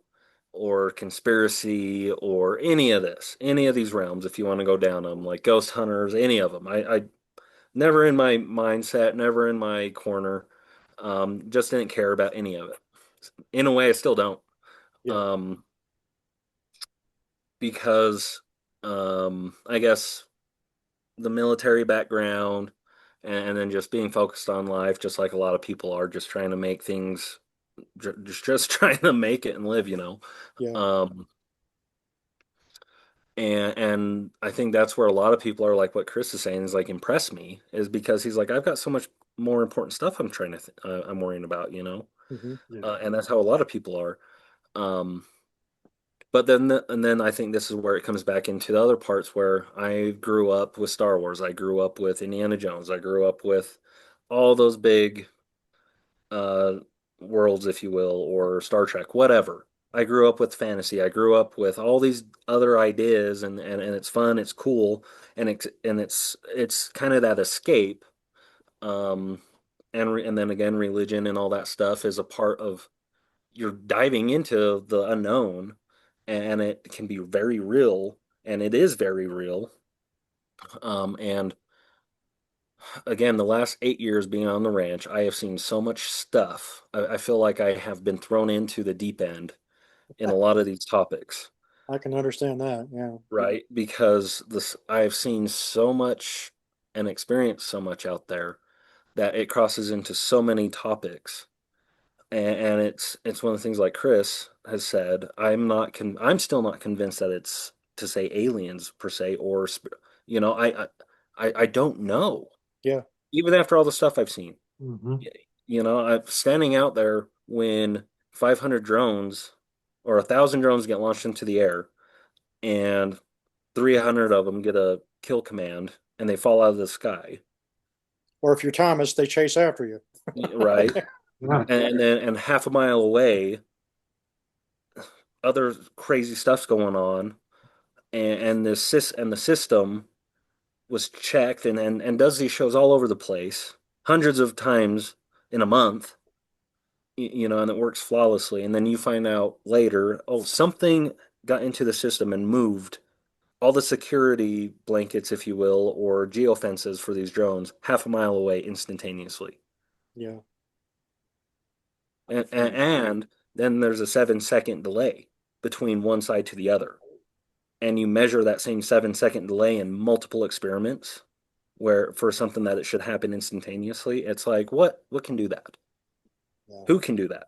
or conspiracy or any of this, any of these realms, if you want to go down them, like ghost hunters, any of them. I never in my mindset, never in my corner. Just didn't care about any of it. In a way, I still don't. Yeah. Um, because I guess the military background and then just being focused on life, just like a lot of people are, just trying to make things, just trying to make it and live, you know. Yeah. Um, and I think that's where a lot of people are like what Chris is saying is like impress me is because he's like I've got so much more important stuff I'm worrying about, you know. Hmm. Yeah. And that's how a lot of people are. Um, but then I think this is where it comes back into the other parts where I grew up with Star Wars. I grew up with Indiana Jones. I grew up with all those big uh, worlds, if you will, or Star Trek, whatever. I grew up with fantasy. I grew up with all these other ideas, and it's fun, it's cool, and it's kind of that escape. Um, and then again, religion and all that stuff is a part of you're diving into the unknown, and it can be very real, and it is very real. And again, the last 8 years being on the ranch, I have seen so much stuff. I feel like I have been thrown into the deep end in a lot of these topics, I can understand that. Yeah. right? Because this I've seen so much and experienced so much out there that it crosses into so many topics. And it's one of the things like Chris has said. I'm still not convinced that it's to say aliens per se or you know I don't know Yeah. even after all the stuff I've seen. Hmm. I'm standing out there when 500 drones or 1,000 drones get launched into the air, and 300 of them get a kill command, and they fall out of the sky, Or if you're Thomas, they chase after you. right? Yeah. And half a mile away, other crazy stuff's going on, and the system was checked and does these shows all over the place, hundreds of times in a month, and it works flawlessly. And then you find out later, oh, something got into the system and moved all the security blankets, if you will, or geofences for these drones half a mile away instantaneously. Yeah. And then there's a 7 second delay between one side to the other. And you measure that same 7 second delay in multiple experiments where for something that it should happen instantaneously. It's like, what can do that? Yeah. Who can do that?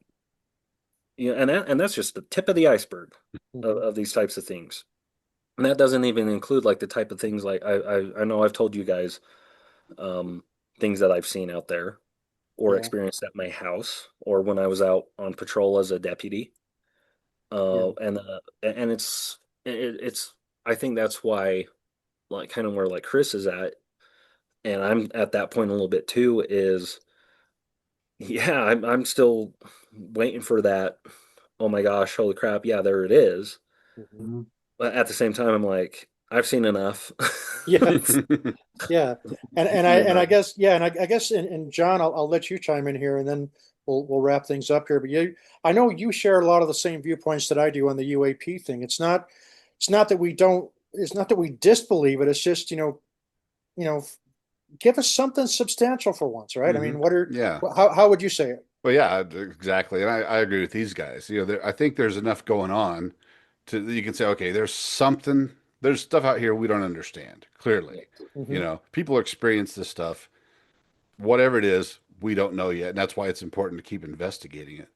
And that's just the tip of the iceberg of these types of things. And that doesn't even include like the type of things like I know I've told you guys things that I've seen out there or Yeah. experienced at my house or when I was out on patrol as a deputy. And it's I think that's why like kind of where like Chris is at, and I'm at that point a little bit too, is yeah, I'm still waiting for that. Oh my gosh, holy crap, yeah, there it is. Mhm. Mhm. But at the same time, I'm like, I've seen enough. Yeah. Yeah. And I You and know. I guess yeah, and I guess and John, I'll let you chime in here and then we'll wrap things up here. But I know you share a lot of the same viewpoints that I do on the UAP thing. It's not that we don't it's not that we disbelieve it. It's just, you know, give us something substantial for once, right? I mean, Yeah. how would you say it? Well, yeah, exactly. And I agree with these guys. I think there's enough going on you can say, okay, there's stuff out here we don't understand, clearly. Hmm. People experience this stuff, whatever it is, we don't know yet. And that's why it's important to keep investigating it.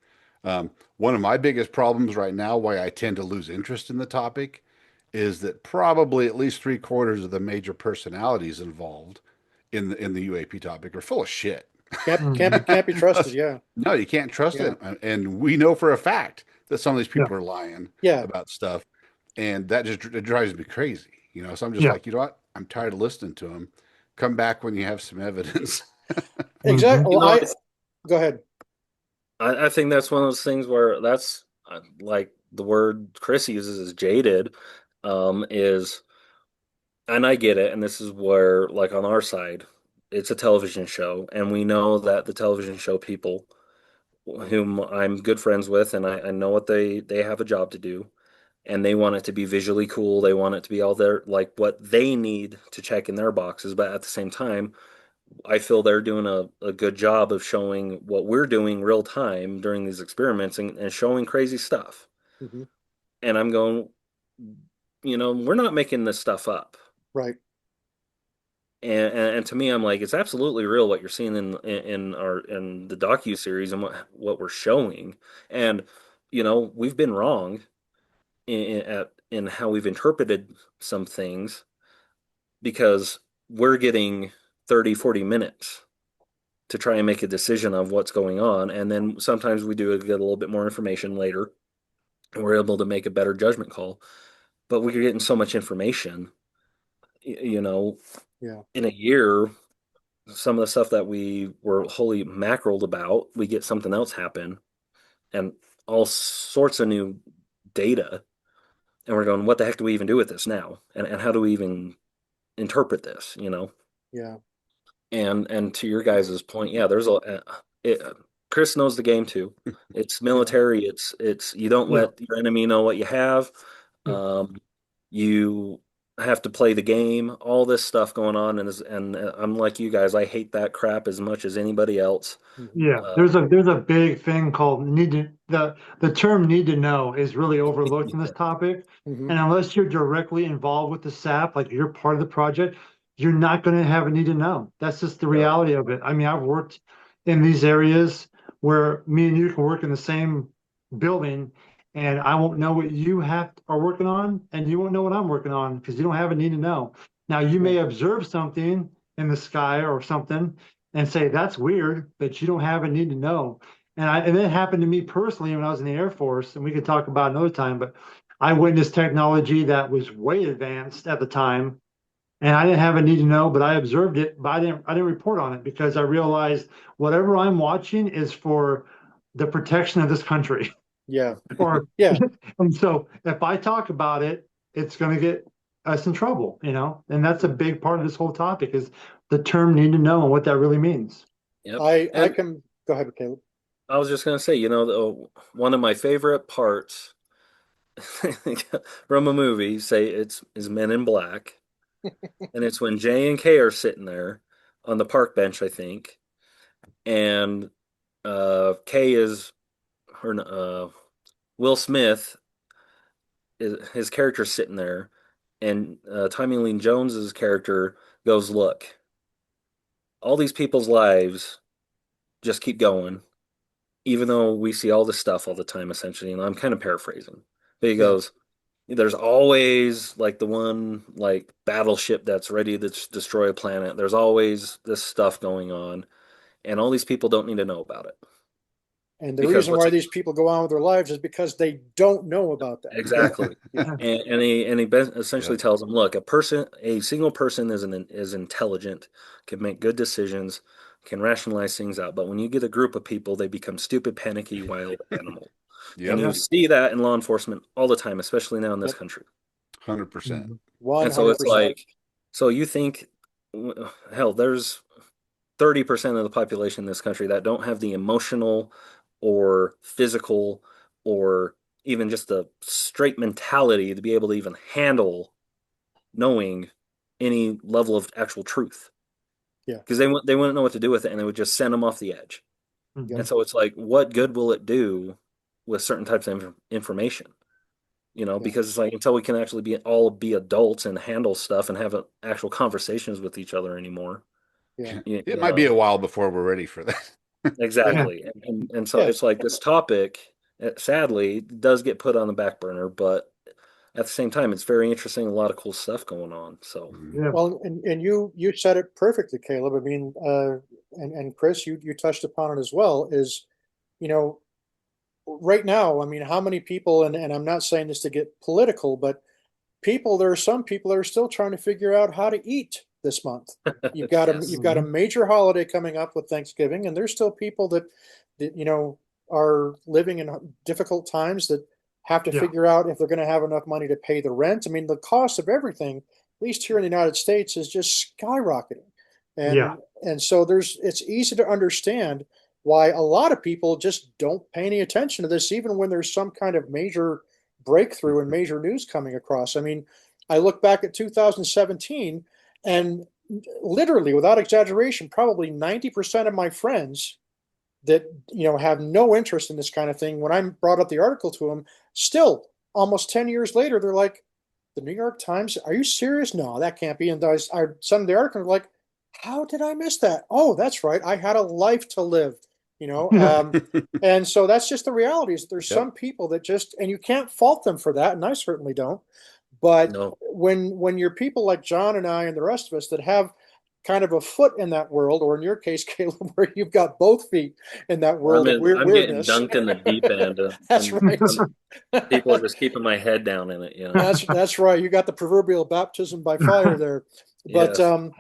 One of my biggest problems right now, why I tend to lose interest in the topic, is that probably at least three-quarters of the major personalities involved in the UAP topic are full of shit. Can't be trusted. Yeah. No, you can't trust Yeah. them. And we know for a fact that some of these Yeah. people are lying Yeah. about stuff. And that just it drives me crazy. So I'm just Yeah. like, you know what? I'm tired of listening to them. Come back when you have some evidence. Exactly. Mhm. Well, go ahead. I think that's one of those things where that's like the word Chris uses is jaded, is, and I get it, and this is where, like on our side, it's a television show, and we know that the television show people, whom I'm good friends with, and I know what they have a job to do, and they want it to be visually cool. They want it to be all their like what they need to check in their boxes, but at the same time, I feel they're doing a good job of showing what we're doing real time during these experiments and showing crazy stuff. Hmm. And I'm going, we're not making this stuff up. Right. And to me, I'm like, it's absolutely real what you're seeing in the docu series and what we're showing. And we've been wrong in how we've interpreted some things because we're getting 30, 40 minutes to try and make a decision of what's going on. And then sometimes we do get a little bit more information later and we're able to make a better judgment call. But we're getting so much information, Yeah. in a year, some of the stuff that we were wholly mackereled about, we get something else happen and all sorts of new data. And we're going, what the heck do we even do with this now? And how do we even interpret this? Yeah. And to your guys' point, yeah, Chris knows the game too. It's military. It's you don't Yeah. let your enemy know what you have. Yeah. You have to play the game. All this stuff going on, and I'm like you guys. I hate that crap as much as anybody else. Hmm. Yeah. There's a big thing called the term need to know is really overlooked in this topic. Hmm. And unless you're directly involved with the SAP, like you're part of the project, you're not going to have a need to know. That's just the Yeah. reality of it. I mean, I've worked in these areas where me and you can work in the same building and I won't know what are working on, and you won't know what I'm working on because you don't have a need to know. Now you may observe something in the sky or something, and say, that's weird, but you don't have a need to know. And it happened to me personally when I was in the Air Force, and we could talk about it another time, but I witnessed technology that was way advanced at the time. And I didn't have a need to know, but I observed it, but I didn't report on it because I realized whatever I'm watching is for the protection of this country. Yeah. Or Yeah. and so if I talk about it, it's going to get us in trouble, and that's a big part of this whole topic is the term need to know and what that really means. Yep. I And can go ahead, Caleb. I was just going to say, one of my favorite parts from a movie, say is Men in Black, and it's when J and K are sitting there on the park bench, I think, and K is her Will Smith is his character sitting there, and Tommy Lee Jones's character goes, "Look, all these people's lives just keep going, even though we see all this stuff all the time." Essentially, and I'm kind of paraphrasing, but he Yeah. goes, "There's always like the one like battleship that's ready to destroy a planet. There's always this stuff going on, and all these people don't need to know about it." And the Because reason what's why these people go on with their lives is because they don't know about that. exactly. Yeah. And he essentially tells them, look, a single person is intelligent, can make good decisions, can rationalize things out. But when you get a group of people, they become stupid, panicky, wild animals. And Yep. you see that in law enforcement all the time, especially now in this Yep. country. 100%. And so it's 100%. like, so you think, hell, there's 30% of the population in this country that don't have the emotional or physical or even just the straight mentality to be able to even handle knowing any level of actual truth. Yeah. Because they wouldn't know what to do with it, and it would just send them off the edge. Mhm. And so it's like, what good will it do with certain types of information? Yeah. Because it's like until we can actually be adults and handle stuff and have actual conversations with each other anymore. Yeah. It might be a while before we're ready for that. Exactly. And so Yeah. it's like this topic, sadly, does get put on the back burner, but at the same time, it's very interesting. A lot of cool stuff going on. So, Yeah. Well, and you said it perfectly, Caleb. I mean, and Chris, you touched upon it as well. Is you know, right now, I mean, how many people? And I'm not saying this to get political, but there are some people that are still trying to figure out how to eat this month. yes. You've got a major holiday coming up with Thanksgiving, and there's still people that are living in difficult times that have to Yeah. figure out if they're going to have enough money to pay the rent. I mean, the cost of everything, at least here in the United States, is just skyrocketing, Yeah. and so it's easy to understand why a lot of people just don't pay any attention to this, even when there's some kind of major breakthrough and major news coming across. I mean, I look back at 2017, and literally, without exaggeration, probably 90% of my friends that have no interest in this kind of thing, when I brought up the article to them, still almost 10 years later, they're like, "The New York Times? Are you serious? No, that can't be." And I sent the article, like, "How did I miss that? Oh, that's right. I had a life to live." You know, and so that's just the reality. Is there's Yep. some people that just, and you can't fault them for that, and I certainly don't. But No. when you're people like John and I and the rest of us that have kind of a foot in that world, or in your case, Caleb, where you've got both feet in that world of I'm getting weirdness. dunked in the deep end, That's and right. people are just keeping my head down in it. That's right. You got the proverbial baptism by fire there. But Yes.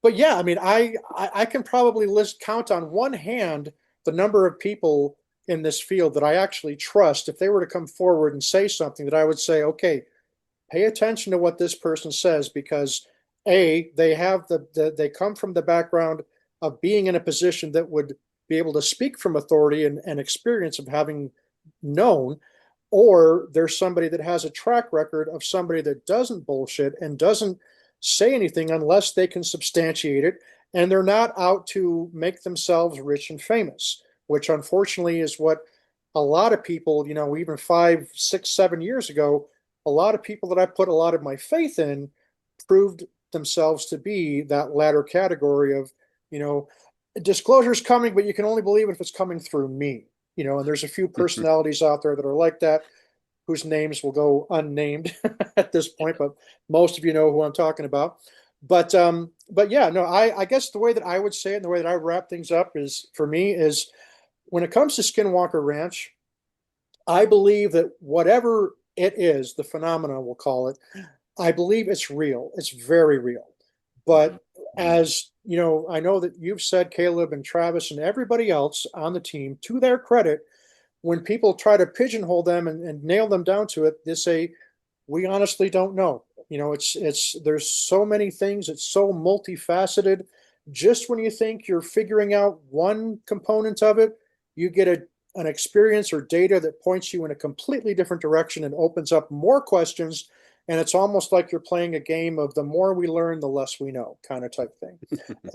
but yeah, I mean, I can probably count on one hand the number of people in this field that I actually trust. If they were to come forward and say something, that I would say, okay, pay attention to what this person says, because they have they come from the background of being in a position that would be able to speak from authority and experience of having known, or there's somebody that has a track record of somebody that doesn't bullshit and doesn't say anything unless they can substantiate it, and they're not out to make themselves rich and famous, which unfortunately is what a lot of people, even 5, 6, 7 years ago, a lot of people that I put a lot of my faith in proved themselves to be that latter category of, you know, disclosure's coming, but you can only believe it if it's coming through me. And there's a few personalities out there that are like that, whose names will go unnamed at this point, but most of you know who I'm talking about. But yeah, no, I guess the way that I would say it and the way that I wrap things up is for me is when it comes to Skinwalker Ranch, I believe that whatever it is, the phenomena we'll call it, I believe it's real. It's very real. Mhm. But as you know, I know that you've said, Kaleb and Travis and everybody else on the team, to their credit, when people try to pigeonhole them and nail them down to it, they say, we honestly don't know. You know, it's there's so many things, it's so multifaceted. Just when you think you're figuring out one component of it, you get an experience or data that points you in a completely different direction and opens up more questions. And it's almost like you're playing a game of the more we learn, the less we know, kind of type thing.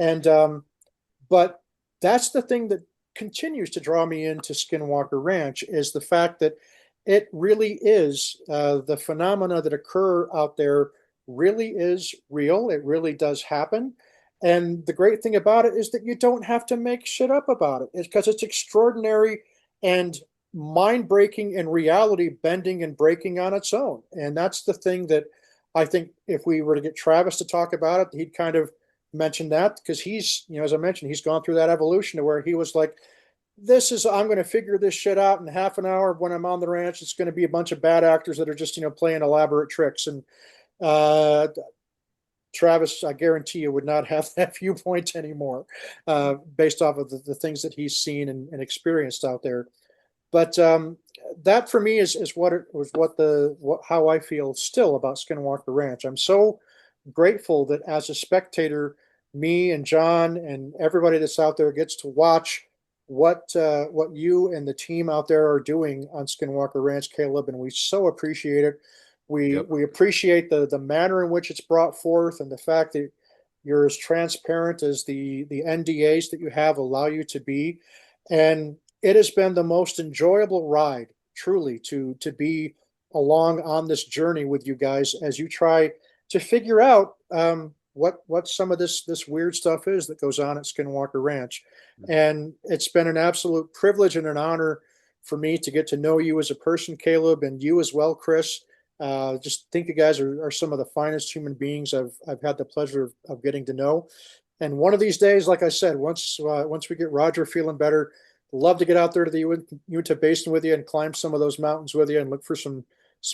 And but that's the thing that continues to draw me into Skinwalker Ranch is the fact that it really is the phenomena that occur out there really is real. It really does happen. And the great thing about it is that you don't have to make shit up about it. It's because it's extraordinary and mind breaking and reality bending and breaking on its own. And that's the thing that I think if we were to get Travis to talk about it, he'd kind of mention that because he's, you know, as I mentioned, he's gone through that evolution to where he was like, this is, I'm going to figure this shit out in half an hour when I'm on the ranch. It's going to be a bunch of bad actors that are just, you know, playing elaborate tricks. And uh, Travis, I guarantee you, would not have that viewpoint anymore, based off of the things that he's seen and experienced out there. But that for me is what it was, how I feel still about Skinwalker Ranch. I'm so grateful that as a spectator, me and John and everybody that's out there gets to watch what you and the team out there are doing on Skinwalker Ranch, Kaleb, and we so appreciate it. Yep. We appreciate the manner in which it's brought forth and the fact that you're as transparent as the NDAs that you have allow you to be. And it has been the most enjoyable ride, truly, to be along on this journey with you guys as you try to figure out what some of this weird stuff is that goes on at Skinwalker Ranch. And it's been an absolute privilege and an honor for me to get to know you as a person, Kaleb, and you as well, Chris. Just think you guys are some of the finest human beings I've had the pleasure of getting to know. And one of these days, like I said, once we get Roger feeling better, love to get out there to the Uinta Basin with you and climb some of those mountains with you and look for some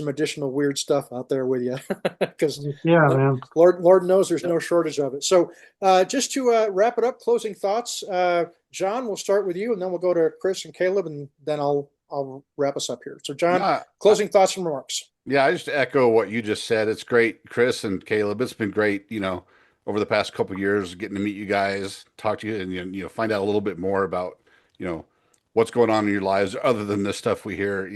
additional weird stuff out there with you, because Yeah, man. Lord knows there's no shortage of it. So just to wrap it up, closing thoughts. John, we'll start with you, and then we'll go to Chris and Kaleb, and then I'll wrap us up here. So John, No, closing thoughts and remarks. yeah, I just echo what you just said. It's great, Chris and Kaleb. It's been great, over the past couple of years, getting to meet you guys, talk to you, and find out a little bit more about, you know, what's going on in your lives other than the stuff we hear,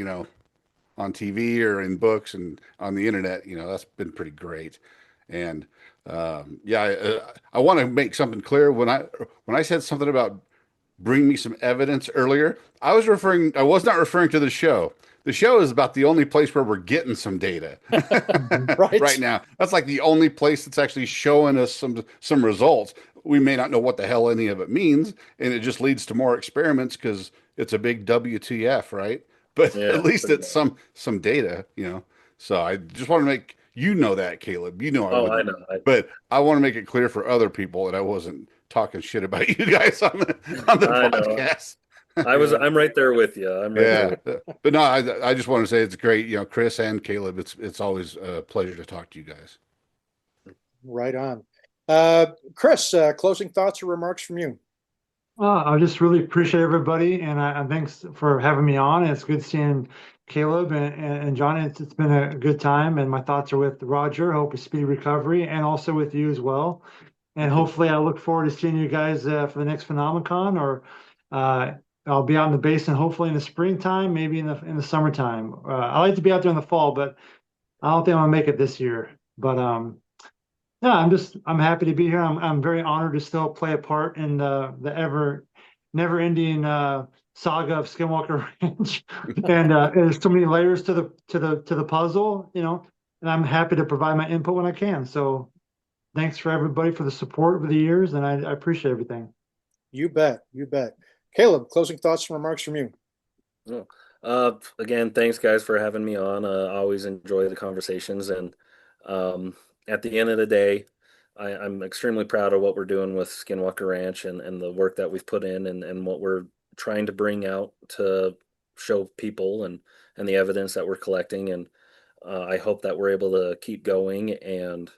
on TV or in books and on the internet. That's been pretty great. And yeah, I want to make something clear when I said something about bring me some evidence earlier. I was not referring to the show. The show is about the only place where we're getting some data right Right. now. That's like the only place that's actually showing us some results. We may not know what the hell any of it means, and it just leads to more experiments because it's a big WTF, right? But Yeah. at least it's some data. So I just want to make that, Kaleb. I Oh, I wouldn't, know. but I want to make it clear for other people that I wasn't talking shit about you guys on the I know. podcast. I'm right there with you. I'm right there Yeah, with but no, I just want to say it's great. Chris and Kaleb, it's always a pleasure to talk to you guys. Right on. Chris, closing thoughts or remarks from you. I just really appreciate everybody, and thanks for having me on. It's good seeing Kaleb and John. It's been a good time, and my thoughts are with Roger. Hope a speedy recovery, and also with you as well. And hopefully, I look forward to seeing you guys for the next Phenomenon, or uh, I'll be out in the basin hopefully in the springtime, maybe in the summertime. I like to be out there in the fall, but I don't think I'm gonna make it this year. But yeah, I'm happy to be here. I'm very honored to still play a part in the never ending saga of Skinwalker Ranch. And there's so many layers to the puzzle, and I'm happy to provide my input when I can. So thanks for everybody for the support over the years, and I appreciate everything. You bet. You bet. Kaleb, closing thoughts and remarks from you. you. Again, thanks guys for having me on. I always enjoy the conversations, and um, at the end of the day, I'm extremely proud of what we're doing with Skinwalker Ranch and the work that we've put in and what we're trying to bring out to show people and the evidence that we're collecting. And I hope that we're able to keep going and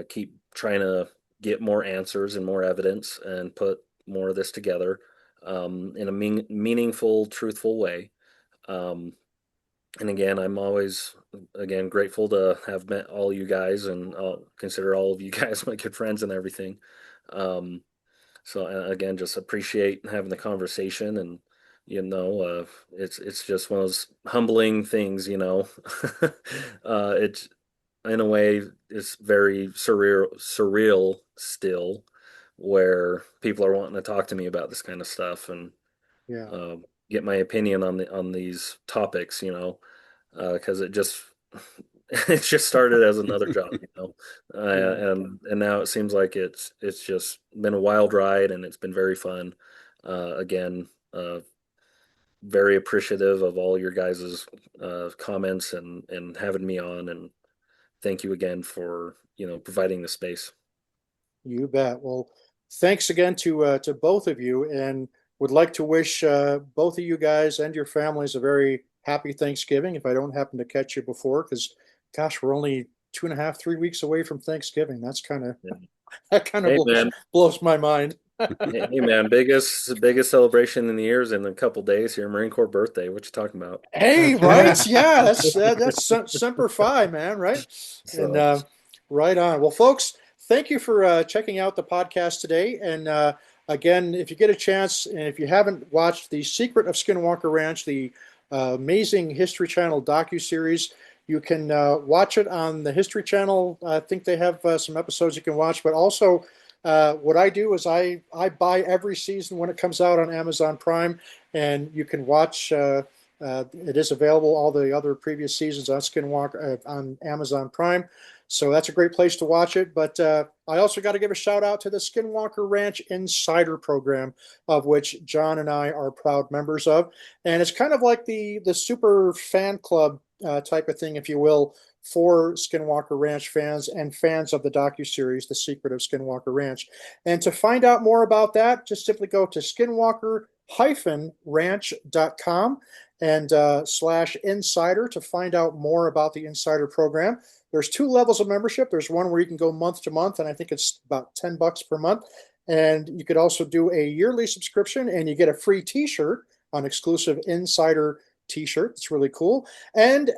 keep trying to get more answers and more evidence and put more of this together in a meaningful, truthful way. Um, and again, I'm always again grateful to have met all you guys and consider all of you guys my good friends and everything. Um, so again, just appreciate having the conversation and it's just one of those humbling things, it's in a way it's very surreal still, where people are wanting to talk to me about this kind of stuff and Yeah. uh, get my opinion on these topics, because it just it just started as another job, Yeah. and now it seems like it's just been a wild ride and it's been very fun. Again, very appreciative of all your guys' comments and having me on, and thank you again for providing the space. You bet. Well, thanks again to both of you, and would like to wish both of you guys and your families a very happy Thanksgiving. If I don't happen to catch you before, because gosh, we're only 2.5, 3 weeks away from Thanksgiving. That's kind of Yeah. that kind of Hey man, blows my mind. hey man, biggest celebration in the years in a couple days here, Marine Corps birthday. What you talking about? Hey, That's right. right? Yeah, that's semper fi, man. Right? And So right on. Well, folks, thank you for checking out the podcast today. And again, if you get a chance, and if you haven't watched The Secret of Skinwalker Ranch, the amazing History Channel docu-series, you can watch it on the History Channel. I think they have some episodes you can watch, but also what I do is I buy every season when it comes out on Amazon Prime, and you can watch. It is available, all the other previous seasons on Skinwalker on Amazon Prime. So that's a great place to watch it. But I also got to give a shout out to the Skinwalker Ranch Insider Program, of which John and I are proud members of. And it's kind of like the super fan club type of thing, if you will, for Skinwalker Ranch fans and fans of the docuseries, The Secret of Skinwalker Ranch. And to find out more about that, just simply go to skinwalker-ranch.com and /insider to find out more about the insider program. There's 2 levels of membership. There's one where you can go month to month, and I think it's about $10 per month. And you could also do a yearly subscription, and you get a free T-shirt, an exclusive insider T-shirt. It's really cool. And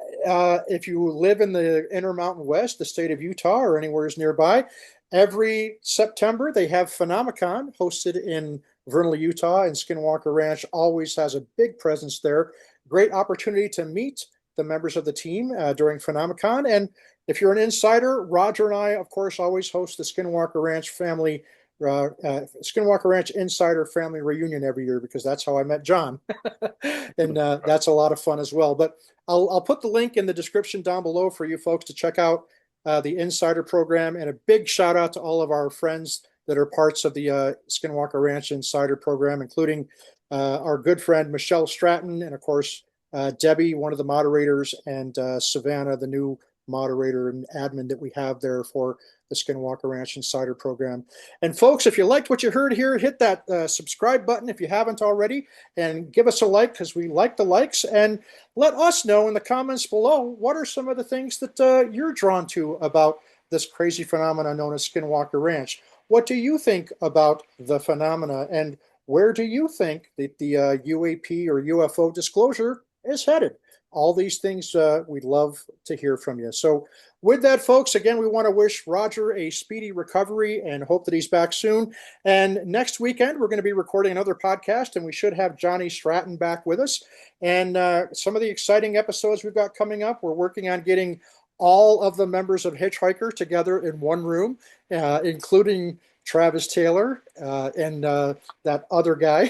if you live in the Intermountain West, the state of Utah, or anywhere nearby, every September they have Phenomicon hosted in Vernal, Utah, and Skinwalker Ranch always has a big presence there. Great opportunity to meet the members of the team during Phenomicon. And if you're an insider, Roger and I, of course, always host the Skinwalker Ranch family, Skinwalker Ranch Insider Family Reunion every year, because that's how I met John. And that's a lot of fun as well. But I'll put the link in the description down below for you folks to check out the Insider program. And a big shout out to all of our friends that are parts of the Skinwalker Ranch Insider program, including our good friend Michelle Stratton, and of course Debbie, one of the moderators, and Savannah, the new moderator and admin that we have there for the Skinwalker Ranch Insider program. And folks, if you liked what you heard here, hit that subscribe button if you haven't already, and give us a like, because we like the likes. And let us know in the comments below, what are some of the things that you're drawn to about this crazy phenomena known as Skinwalker Ranch? What do you think about the phenomena, and where do you think that the UAP or UFO disclosure is headed? All these things we'd love to hear from you. So with that, folks, again, we want to wish Roger a speedy recovery and hope that he's back soon. And next weekend, we're going to be recording another podcast, and we should have Johnny Stratton back with us. And some of the exciting episodes we've got coming up, we're working on getting all of the members of Hitchhiker together in one room, including Travis Taylor and that other guy,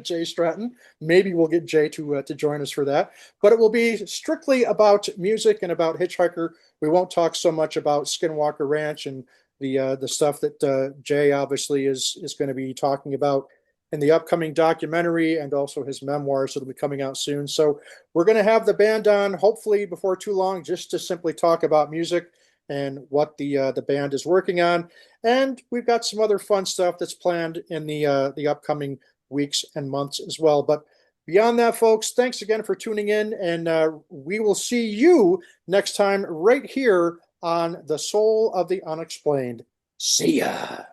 Jay Stratton. Maybe we'll get Jay to join us for that. But it will be strictly about music and about Hitchhiker. We won't talk so much about Skinwalker Ranch and the stuff that Jay obviously is going to be talking about in the upcoming documentary, and also his memoirs that'll be coming out soon. So we're going to have the band on hopefully before too long, just to simply talk about music and what the band is working on. And we've got some other fun stuff that's planned in the upcoming weeks and months as well. But beyond that, folks, thanks again for tuning in, and we will see you next time right here on the Soul of the Unexplained. See ya.